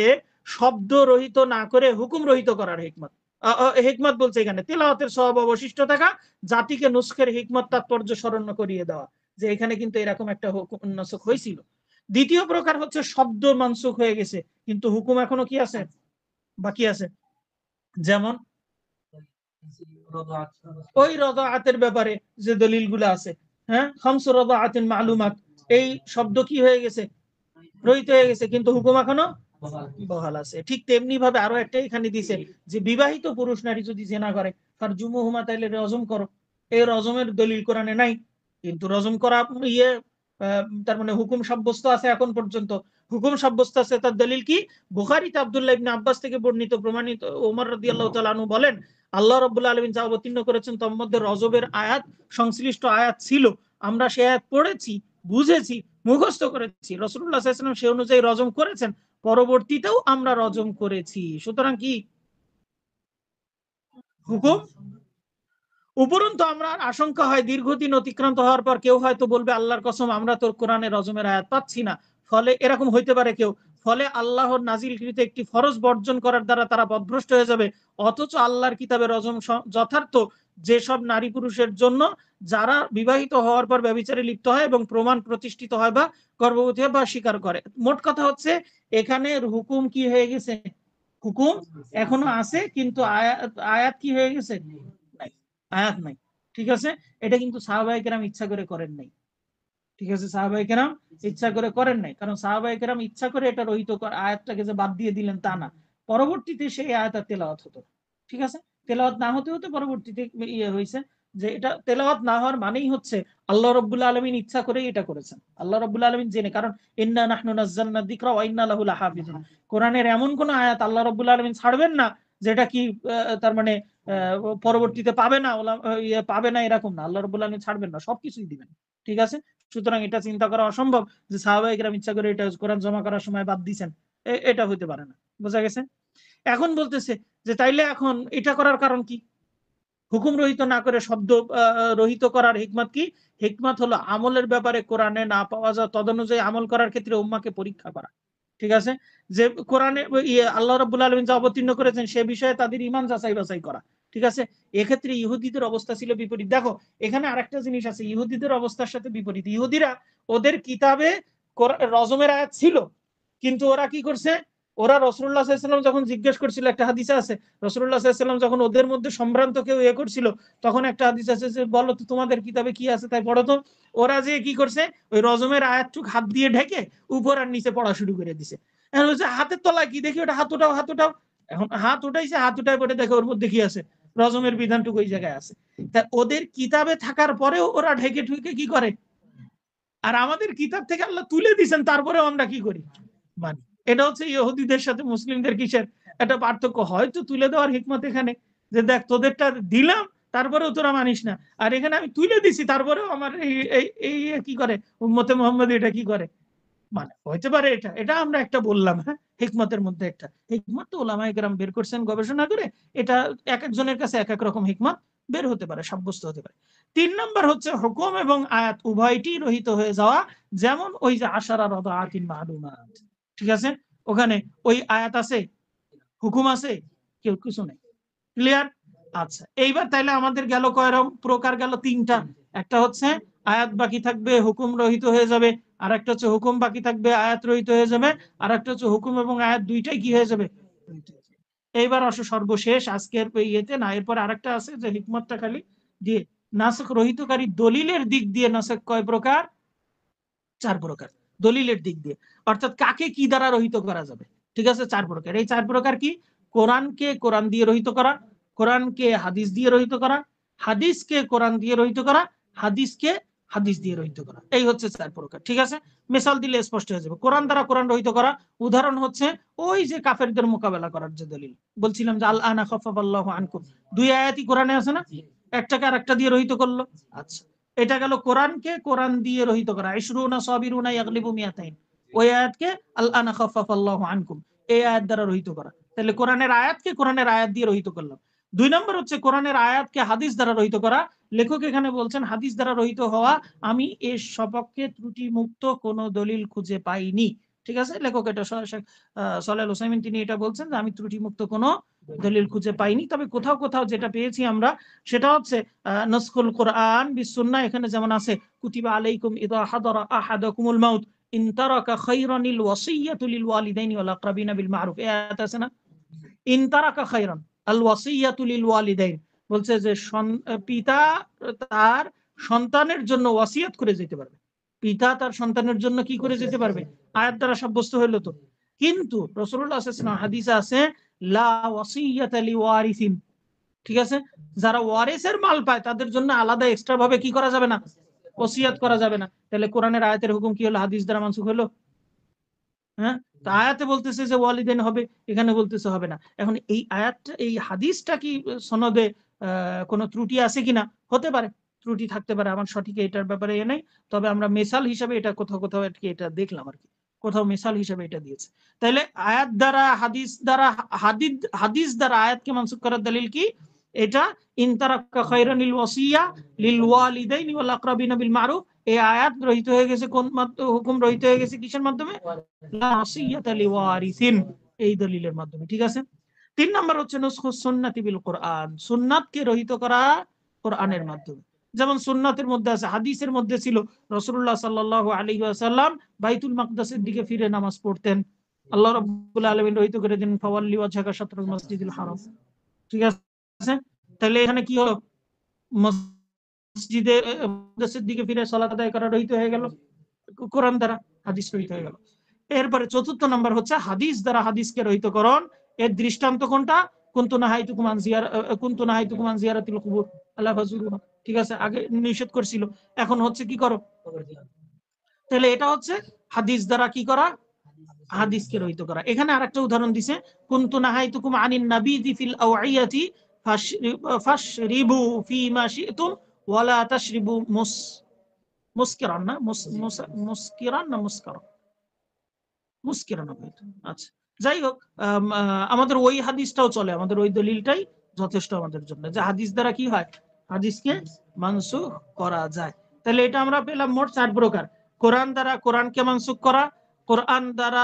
শব্দ রহিত না করে হুকুম রহিত করার হিকমত। হিকমত বলছে এখানে তেলাওয়াতের সওয়াব অবশিষ্ট থাকা, জাতিকে নুসখের হিকমত তাৎপর্য স্মরণ করিয়ে দেওয়া, যে এখানে কিন্তু এরকম একটা হুকুম নাসখ হয়েছিল। দ্বিতীয় প্রকার হচ্ছে শব্দ মানসুখ হয়ে গেছে কিন্তু হুকুম এখনো কি আছে, বাকি আছে, যেমন ওই রদাআতের ব্যাপারে যে দলিলগুলো আছে, হ্যাঁ, খামসু রদাআতিন মালুমাত, এই শব্দ কি হয়ে গেছে, রহিত হয়ে গেছে কিন্তু হুকুম এখনো বহাল আছে। ঠিক তেমনি ভাবে আরো একটা এখানে দিছে যে বিবাহিত পুরুষ নারী যদি জেনা করে তার জুমুহুমা, তাইলে রজম করো, এই রজমের দলিল কোরআনে নাই কিন্তু রজম করা ইয়ে তার মানে হুকুম সাব্যস্ত আছে, এখন পর্যন্ত হুকুম সাব্যস্ত আছে। তার দলিল কি? বুখারীতে আব্দুল্লাহ ইবনে আব্বাস থেকে বর্ণিত প্রমাণিত, ওমর রাদিয়াল্লাহু তাআলা আনহু বলেন আল্লাহ রাব্বুল আলামিন যা অবতীর্ণ করেছেন তার মধ্যে রজবের আয়াত সংশ্লিষ্ট আয়াত ছিল, আমরা সে আয়াত পড়েছি, বুঝেছি, মুখস্থ করেছি, রাসূলুল্লাহ সাল্লাল্লাহু আলাইহি ওয়াসাল্লাম সে অনুযায়ী রজম করেছেন, পরবর্তীতেও আমরা রজম করেছি, সুতরাং কি হুকুম। উপরন্তু আমরা আশঙ্কা হয় দীর্ঘদিন অতিক্রান্ত হওয়ার পর কেউ হয়তো বলবে আল্লাহর কসম আমরা তো কোরআনে রজমের আয়াত পাচ্ছি না, ফলে এরকম হইতে পারে কেউ, ফলে আল্লাহর নাজিলকৃত একটি ফরজ বর্জন করার দ্বারা তারা পথভ্রষ্ট হয়ে যাবে, অথচ আল্লাহর কিতাবে রজম যথার্থ যেসব নারী পুরুষের জন্য যারা বিবাহিত হওয়ার পর ব্যভিচারে লিপ্ত হয় এবং প্রমাণ প্রতিষ্ঠিত হয় বা গর্ভবতী হয় বা স্বীকার করে। মোট কথা হচ্ছে এখানে হুকুম কি হয়ে গেছে, হুকুম এখনো আছে কিন্তু আয়াত কি হয়ে গেছে, আয়াত নাই। ঠিক আছে, এটা কিন্তু সাহাবায়ে কেরাম ইচ্ছা করে করেন নাই। ঠিক আছে, সাহাবায়ে কেরাম ইচ্ছা করে করেন নাই, কারণ সাহাবায়ে কেরাম ইচ্ছা করে এটা রহিত আয়াতটাকে যে বাদ দিয়ে দিলেন তা না, পরবর্তীতে সেই আয়াত তেলাওয়াত হতো। ঠিক আছে, তেলাওয়াত না হতে হতে পরবর্তীতে ইয়ে হয়েছে যে এটা তেলাওয়াত না হওয়ার মানেই হচ্ছে আল্লাহ রাব্বুল আলামিন ইচ্ছা করেই এটা করেছেন, আল্লাহ রাব্বুল আলামিন জেনে, কারণ ইন্না নাহনু নাযালনা যিকরা ওয়া ইন্না লাহু লাহাফিজুন। কোরআনের এমন কোন আয়াত আল্লাহ রাব্বুল আলামিন ছাড়বেন না যেটা কি তার মানে পরবর্তীতে পাবে না, পাবে না এরকম না, আল্লাহ রাব্বুল আলামিন ছাড়বেন না, সবকিছুই দিবেন। ঠিক আছে, সুতরাং এটা চিন্তা করা অসম্ভব যে সাহাবায়ে কেরাম ইচ্ছা করে এটা কোরআন জমা করার সময় বাদ দিয়েছেন, এটা হতে পারে না। বোঝা গেছে? এখন বলতেছে যে তাইলে এখন এটা করার কারণ কি? হুকুম রহিত না করে শব্দ রহিত করার হিকমত কি? হিকমত হলো আমলের ব্যাপারে কোরআনে না পাওয়া যায় তদনুযায়ী আমল করার ক্ষেত্রে উম্মাহকে পরীক্ষা করা। ঠিক আছে, যে কোরআনে আল্লাহ রাব্বুল আলামিন যা অবতীর্ণ করেছেন সে বিষয়ে তাদের ঈমান যাচাই বাছাই করা। ঠিক আছে, এক্ষেত্রে ইহুদিদের অবস্থা ছিল বিপরীত। দেখো এখানে আরেকটা জিনিস আছে, ইহুদিদের অবস্থার সাথে বিপরীত। ইহুদিরা ওদের কিতাবে রজমের আয়াত ছিল, কিন্তু ওরা কি করছে, ওরা রাসূলুল্লাহ সাল্লাল্লাহু আলাইহি ওয়াসাল্লাম যখন জিজ্ঞেস করছিল, একটা হাদিসে আছে রাসূলুল্লাহ সাল্লাল্লাহু আলাইহি ওয়াসাল্লাম যখন ওদের মধ্যে সম্ভ্রান্ত কেউ করছিল, তখন একটা হাদিস আছে যে বলো তো তোমাদের কিতাবে কি আছে তাই পড়ো তো। ওরা যে কি করছে, ওই রজমের আয়াতটুক হাত দিয়ে ঢেকে উপর আর নিচে পড়া শুরু করে দিছে। এখন হচ্ছে হাতের তলায় কি দেখি, ওটা হাত উঠাও হাত উঠাও, এখন হাত উঠাইছে, হাত উঠায় পড়ে দেখে ওর মধ্যে কি আছে, রজমের বিধানটুকু ওই জায়গায় আছে। তা ওদের কিতাবে থাকার পরেও ওরা ঢেকে ঢুকে কি করে, আর আমাদের কিতাব থেকে আল্লাহ তুলে দিয়েছেন তারপরেও আমরা কি করি, মানি। এটা হচ্ছে ইহুদিদের সাথে মুসলিমদের কিসের একটা পার্থক্য, হয়তো তুলে দেওয়ার হিকমত এখানে যে দেখ তোদেরটা দিলাম তারপরেও তোরা মানিস না, আর এখানে আমি তুলে দিছি তারপরেও আমার এই কি করে উম্মতে মুহাম্মদ এটা কি করে, মানে হইতে পারে। এটা এটা আমরা একটা বললাম, হ্যাঁ, হিকমতের মধ্যে একটা হিকমত তো ওলামায়ে কেরাম বের করছেন গবেষণা করে, এটা এক একজনের কাছে এক এক রকম হিকমত বের হতে পারে, সাব্যস্ত হতে পারে। 3 নম্বর হচ্ছে হুকুম এবং আয়াত উভয়টি রহিত হয়ে যাওয়া, যেমন ওই যে আশারা রাদাআতিন মালুমাত। ঠিক আছে, ওখানে ওই আয়াত আছে, হুকুম আছে, কেউ কিছু নেই। ক্লিয়ার? আচ্ছা, এইবার তাইলে আমাদের গেল কয় প্রকার, গেল 3টা। একটা হচ্ছে আয়াত বাকি থাকবে হুকুম রহিত হয়ে যাবে, আর একটা হচ্ছে হুকুম বাকি থাকবে আয়াত রহিত হয়ে যাবে, আর একটা হচ্ছে হুকুম এবং আয়াত দুইটাই কি হয়ে যাবে, এইবার আসো সর্বশেষ আজকের ইয়েতে না, এরপর আরেকটা আছে যে হিকমতটা খালি দিয়ে নাসখ রহিতকারী দলিলের দিক দিয়ে নাসখ কয় প্রকার, 4 প্রকার। দলিলের দিক দিয়ে অর্থাৎ কাকে কি দ্বারা রহিত করা যাবে। ঠিক আছে, 4 প্রকার। এই 4 প্রকার কি? কোরআনকে কোরআন দিয়ে রহিত করা, কোরআনকে হাদিস দিয়ে রহিত করা, হাদিসকে কোরআন দিয়ে রহিত করা, হাদিসকে হাদিস দিয়ে রহিত করা। এই হচ্ছে 4 প্রকার। ঠিক আছে, মিসাল দিলে স্পষ্ট হয়ে যাবে। কোরআন দ্বারা কোরআন রহিত করা উদাহরণ হচ্ছে ওই যে কাফেরদের মোকাবেলা করার যে দলিল বলছিলাম যে আল আনা খাফাফাল্লাহু আনকুম, 2 আয়াতই কোরআনে আছে না, একটাকে আরেকটা দিয়ে রহিত করলো। আচ্ছা, এটা গেল কোরআনকে কোরআন দিয়ে রহিত করা, ইশরুনা সাবিরুনা ইয়াগলিবু মিয়াতাইন, ওই আয়াতকে আল আনা খাফাফাল্লাহু আনকুম এই আয়াত দ্বারা রহিত করা। তাহলে কোরআনের আয়াতকে কোরআনের আয়াত দিয়ে রহিত করলাম। 2 নম্বর হচ্ছে কোরআনের আয়াতকে হাদিস দ্বারা রহিত করা। লেখক এখানে বলছেন হাদিস দ্বারা রহিত হওয়া আমি এর সপক্ষে ত্রুটি মুক্ত কোনো দলিল খুঁজে পাইনি। ঠিক আছে, লেখক এটা সলাল হোসাইমিন তিনি এটা বলছেন যে আমি ত্রুটি মুক্ত কোনো দলিল খুঁজে পাইনি, তবে কোথাও কোথাও যেটা পেয়েছি আমরা সেটা হচ্ছে নসখুল কোরআন বিসুন্নাহ। এখানে যেমন আছে কুতিবা আলাইকুম ইযা হাদারা আহাদাকুমুল মাউত ইন তারাকা খায়রানিল ওয়াসিয়াতু লিল ওয়ালিদাইনি ওয়াল আকরাবিনা বিল মারুফ, এই আয়াত আছে না, ইন তারাকা খায়রান আল ওয়াসিয়াতু লিল ওয়ালিদাইন, বলছে যে পিতা তার সন্তানের জন্য ওয়াসিয়াত করে যেতে পারবে, পিতা তার সন্তানের জন্য কি করে যেতে পারবে, আয়াত দ্বারা সাব্যস্ত হইল তো। কিন্তু রাসূলুল্লাহ সাল্লাল্লাহু আলাইহি ওয়াসাল্লাম হাদিসে আছে লা ওয়াসিয়াতা লিওয়ারিসিন। ঠিক আছে, যারা ওয়ারিসের মাল পায় তাদের জন্য আলাদা এক্সট্রা ভাবে কি করা যাবে না, ওসিয়াত করা যাবে না। তাহলে কোরআনের আয়াতের হুকুম কি হলো, হাদিস দ্বারা মানসুখ হলো। হ্যাঁ, তো আয়াতে বলতেছে যে ওয়ালিদাইন হবে, এখানে বলতেছে হবে না। এখন এই আয়াতটা এই হাদিসটা কি সনদে কোনো ত্রুটি আছে কিনা, হতে পারে ত্রুটি থাকতে পারে, আমার সঠিক এটার ব্যাপারে নেই, তবে আমরা মেসাল হিসাবে এটা কোথাও কোথাও আর কি এটা দেখলাম আর কি, কোথাও মেসাল হিসাবে এটা দিয়েছে। তাহলে আয়াত দ্বারা হাদিস দ্বারা হাদিস দ্বারা আয়াতকে মানসুখ করার দলিল কি, এটা ইন তারাকা খায়রানিল ওয়াসিয়া লিল ওয়ালিদাইনি ওয়াল আকরাবিনা বিল মারুফ, এই আয়াত রহিত হয়ে গেছে কোন হুকুম রহিত হয়ে গেছে কিসের মাধ্যমে, লা ওয়াসিয়াতা লিওয়ারিসিন, এই দলিলের মাধ্যমে। ঠিক আছে, 3 নম্বর হচ্ছে নুসখুস সুন্নাতি বিল কোরআন, সুন্নাতকে রহিত করা কোরআনের মাধ্যমে। যেমন সুন্নাতের মধ্যে আছে, হাদিসের মধ্যে ছিল রাসূলুল্লাহ সাল্লাল্লাহু আলাইহি ওয়াসাল্লাম বাইতুল মাকদাসের দিকে ফিরে নামাজ পড়তেন, আল্লাহ রাব্বুল আলামিন রহিত করে দেন ফাওয়াল্লি ওয়াজহাকা শাতরুল মসজিদুল হারাম। ঠিক আছে, তাহলে এখানে কি হলো, মসজিদে মাকদাসের দিকে ফিরে সালাত আদায় করা রহিত হয়ে গেল। কোরআন দ্বারা হাদিস রহিত হয়ে গেল। এরপরে চতুর্থ নাম্বার হচ্ছে হাদিস দ্বারা হাদিসকে রহিতকরণ। এর দৃষ্টান্ত কোনটা? কুনতু নাহাইতুকুম আন জিয়ারাতিল কুবুর আলা ফাজুরুহা। ঠিক আছে, আগে নিষেধ করছিল, এখন হচ্ছে কি করো। তাহলে এটা হচ্ছে হাদিস দ্বারা কি করা, হাদিসকে রহিত করা। এখানে আরেকটা উদাহরণ দিছে, কুনতু নাহাইতুকুম আনিন নাবিযি ফিল আওয়াইয়াতি ফাশরিবু ফিমা শি'তুম ওয়ালা তাশরিবু মুসকিরান না মুসকিরান না মুসকারান, মুসকিরান হবে। আচ্ছা, যাই হোক, আমাদের ওই হাদিসটাও চলে, আমাদের ওই দলিলটাই যথেষ্ট আমাদের জন্য, যে হাদিস দ্বারা কি হয়, হাদিসকে মানসুখ করা যায়। তাহলে এটা আমরা পেলাম মোট 4 প্রকার। কোরআন দ্বারা কোরআনকে মানসুখ করা, কোরআন দ্বারা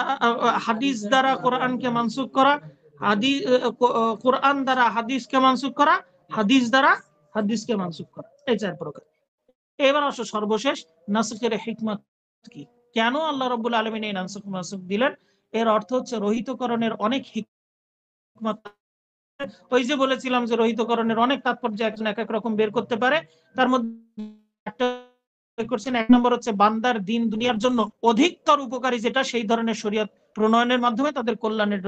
হাদিস দ্বারা কোরআনকে মানসুখ করা, কোরআন দ্বারা হাদিসকে মানসুখ করা, হাদিস দ্বারা হাদিসকে মানসুখ করা, এই 4 প্রকার। এবার আসো সর্বশেষ, নাসখের হিকমত কি, কেন আল্লাহ রাব্বুল আলামিন এই নাসখ মানসুখ দিলেন। এর অর্থ হচ্ছে রহিতকরণের অনেক হিকমত। ওই যে বলেছিলাম যে রহিতকরণের অনেক তাৎপর্য একজন এক এক রকম বের করতে পারে, তার মধ্যে একটা করছেন, 1 নম্বর হচ্ছে বান্দার দিন দুনিয়ার জন্য অধিকতর উপকারী যেটা, সেই ধরনের শরীয়ত প্রণয়নের মাধ্যমে তাদের কল্যাণের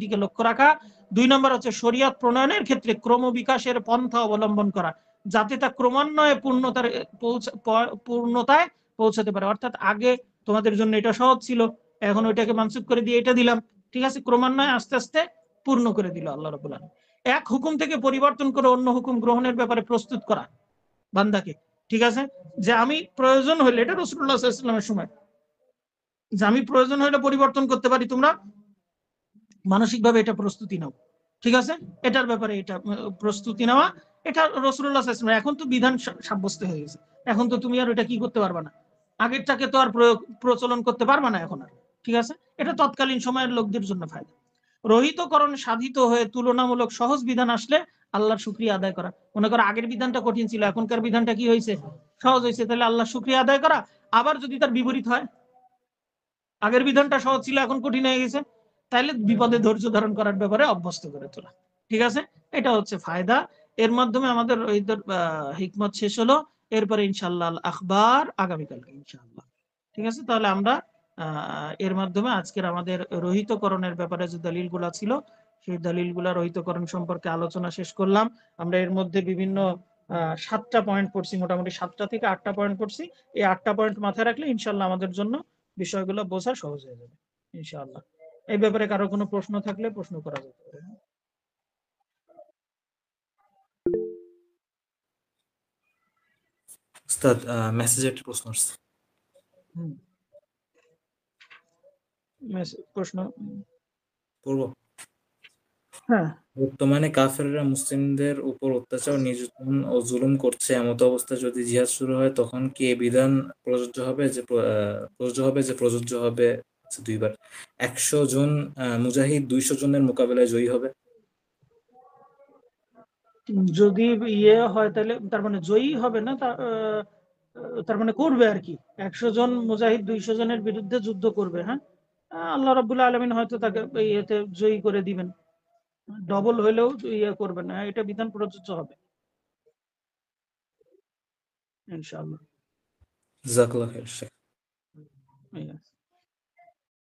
দিকে লক্ষ্য রাখা। 2 নম্বর হচ্ছে শরীয়ত প্রণয়নের ক্ষেত্রে ক্রমবিকাশের পন্থা অবলম্বন করা, যাতে তা ক্রমান্বয়ে পূর্ণতায় পৌঁছাতে পারে। অর্থাৎ আগে তোমাদের জন্য এটা সহজ ছিল, এখন ওইটাকে মানসুখ করে দিয়ে এটা দিলাম, ঠিক আছে, ক্রমান্বয়ে আস্তে আস্তে পূর্ণ করে দিল আল্লাহ রাব্বুল আলামিন। এক হুকুম থেকে পরিবর্তন করে অন্য হুকুম গ্রহণের ব্যাপারে প্রস্তুত করা বান্দাকে, ঠিক আছে, যে আমি প্রয়োজন হলে, এটা রাসূলুল্লাহ সাল্লাল্লাহু আলাইহি ওয়াসাল্লামের সময়, যে আমি প্রয়োজন হলে পরিবর্তন করতে পারি, তোমরা মানসিকভাবে এটা প্রস্তুতি নাও, ঠিক আছে, এটার ব্যাপারে এটা প্রস্তুতি নেওয়া, এটা রাসূলুল্লাহ সাল্লাল্লাহু আলাইহি ওয়াসাল্লাম। এখন তো বিধান সাব্যস্ত হয়ে গেছে, এখন তো তুমি আর এটা কি করতে পারবা না, আগেরটাকে তো আর প্রচলন করতে পারবা না এখন আর, ঠিক আছে। এটা তৎকালীন সময়ের লোকদের জন্য ফায়দা। রহিতকরণ সাধিত হয়ে তুলনামূলক সহজ বিধান আসলে আল্লাহর শুকরিয়া আদায় করা। মনে করো আগের বিধানটা কঠিন ছিল, এখনকার বিধানটা কি হয়েছে, সহজ হয়েছে, তাহলে আল্লাহর শুকরিয়া আদায় করা। আবার যদি তার বিপরীত হয়, আগের বিধানটা সহজ ছিল এখন কঠিন হয়ে গেছে, তাহলে বিপদে ধৈর্য ধারণ করার ব্যাপারে অভ্যস্ত করে তোলা, ঠিক আছে। এটা হচ্ছে ফায়দা। এর মাধ্যমে আমাদের হিকমত শেষ হলো। এরপরে ইনশাআল্লাহ আখবার আগামীকালকে ইনশাআল্লাহ, ঠিক আছে। তাহলে আমরা এর মাধ্যমে আজকের আমাদের রহিতকরণের ব্যাপারে যে দলিলগুলা ছিল, সেই দলিলগুলা রহিতকরণ সম্পর্কে আলোচনা শেষ করলাম। আমরা এর মধ্যে বিভিন্ন 7টা পয়েন্ট পড়ছি, মোটামুটি 7টা থেকে 8টা পয়েন্ট পড়ছি। এই 8টা পয়েন্ট মাথায় রাখলে ইনশাআল্লাহ আমাদের জন্য বিষয়গুলো বোঝা সহজ হয়ে যাবে ইনশাআল্লাহ। এই ব্যাপারে কারো কোনো প্রশ্ন থাকলে প্রশ্ন করা যেতে পারে। উস্তাদ, মেসেজে একটা প্রশ্ন আসছে। প্রশ্ন পড়ব? হ্যাঁ। বর্তমানে কাফেররা মুসলিমদের উপর অত্যাচার, নির্যাতন ও জুলুম করছে। এমত অবস্থায় যদি জিহাদ শুরু হয়, তখন কি এই বিধান প্রযোজ্য হবে প্রযোজ্য হবে 2বার 100 জন মুজাহিদ 200 জনের মোকাবেলায় জয়ী হবে? যদি ইয়ে হয় তাহলে তার মানে জয়ী হবে না, তার মানে করবে আর কি, 100 জন মুজাহিদ 200 জনের বিরুদ্ধে যুদ্ধ করবে। হ্যাঁ, আল্লাহ রাব্বুল আলামিন হয়তো তাকে ইয়েতে জয়ী করে দিবেন, ডবল হলেও ইয়ে করবেন না, এটা বিধান প্রযোজ্য হবে ইনশাআল্লাহ। জাযাকাল্লাহু খাইর শেখ।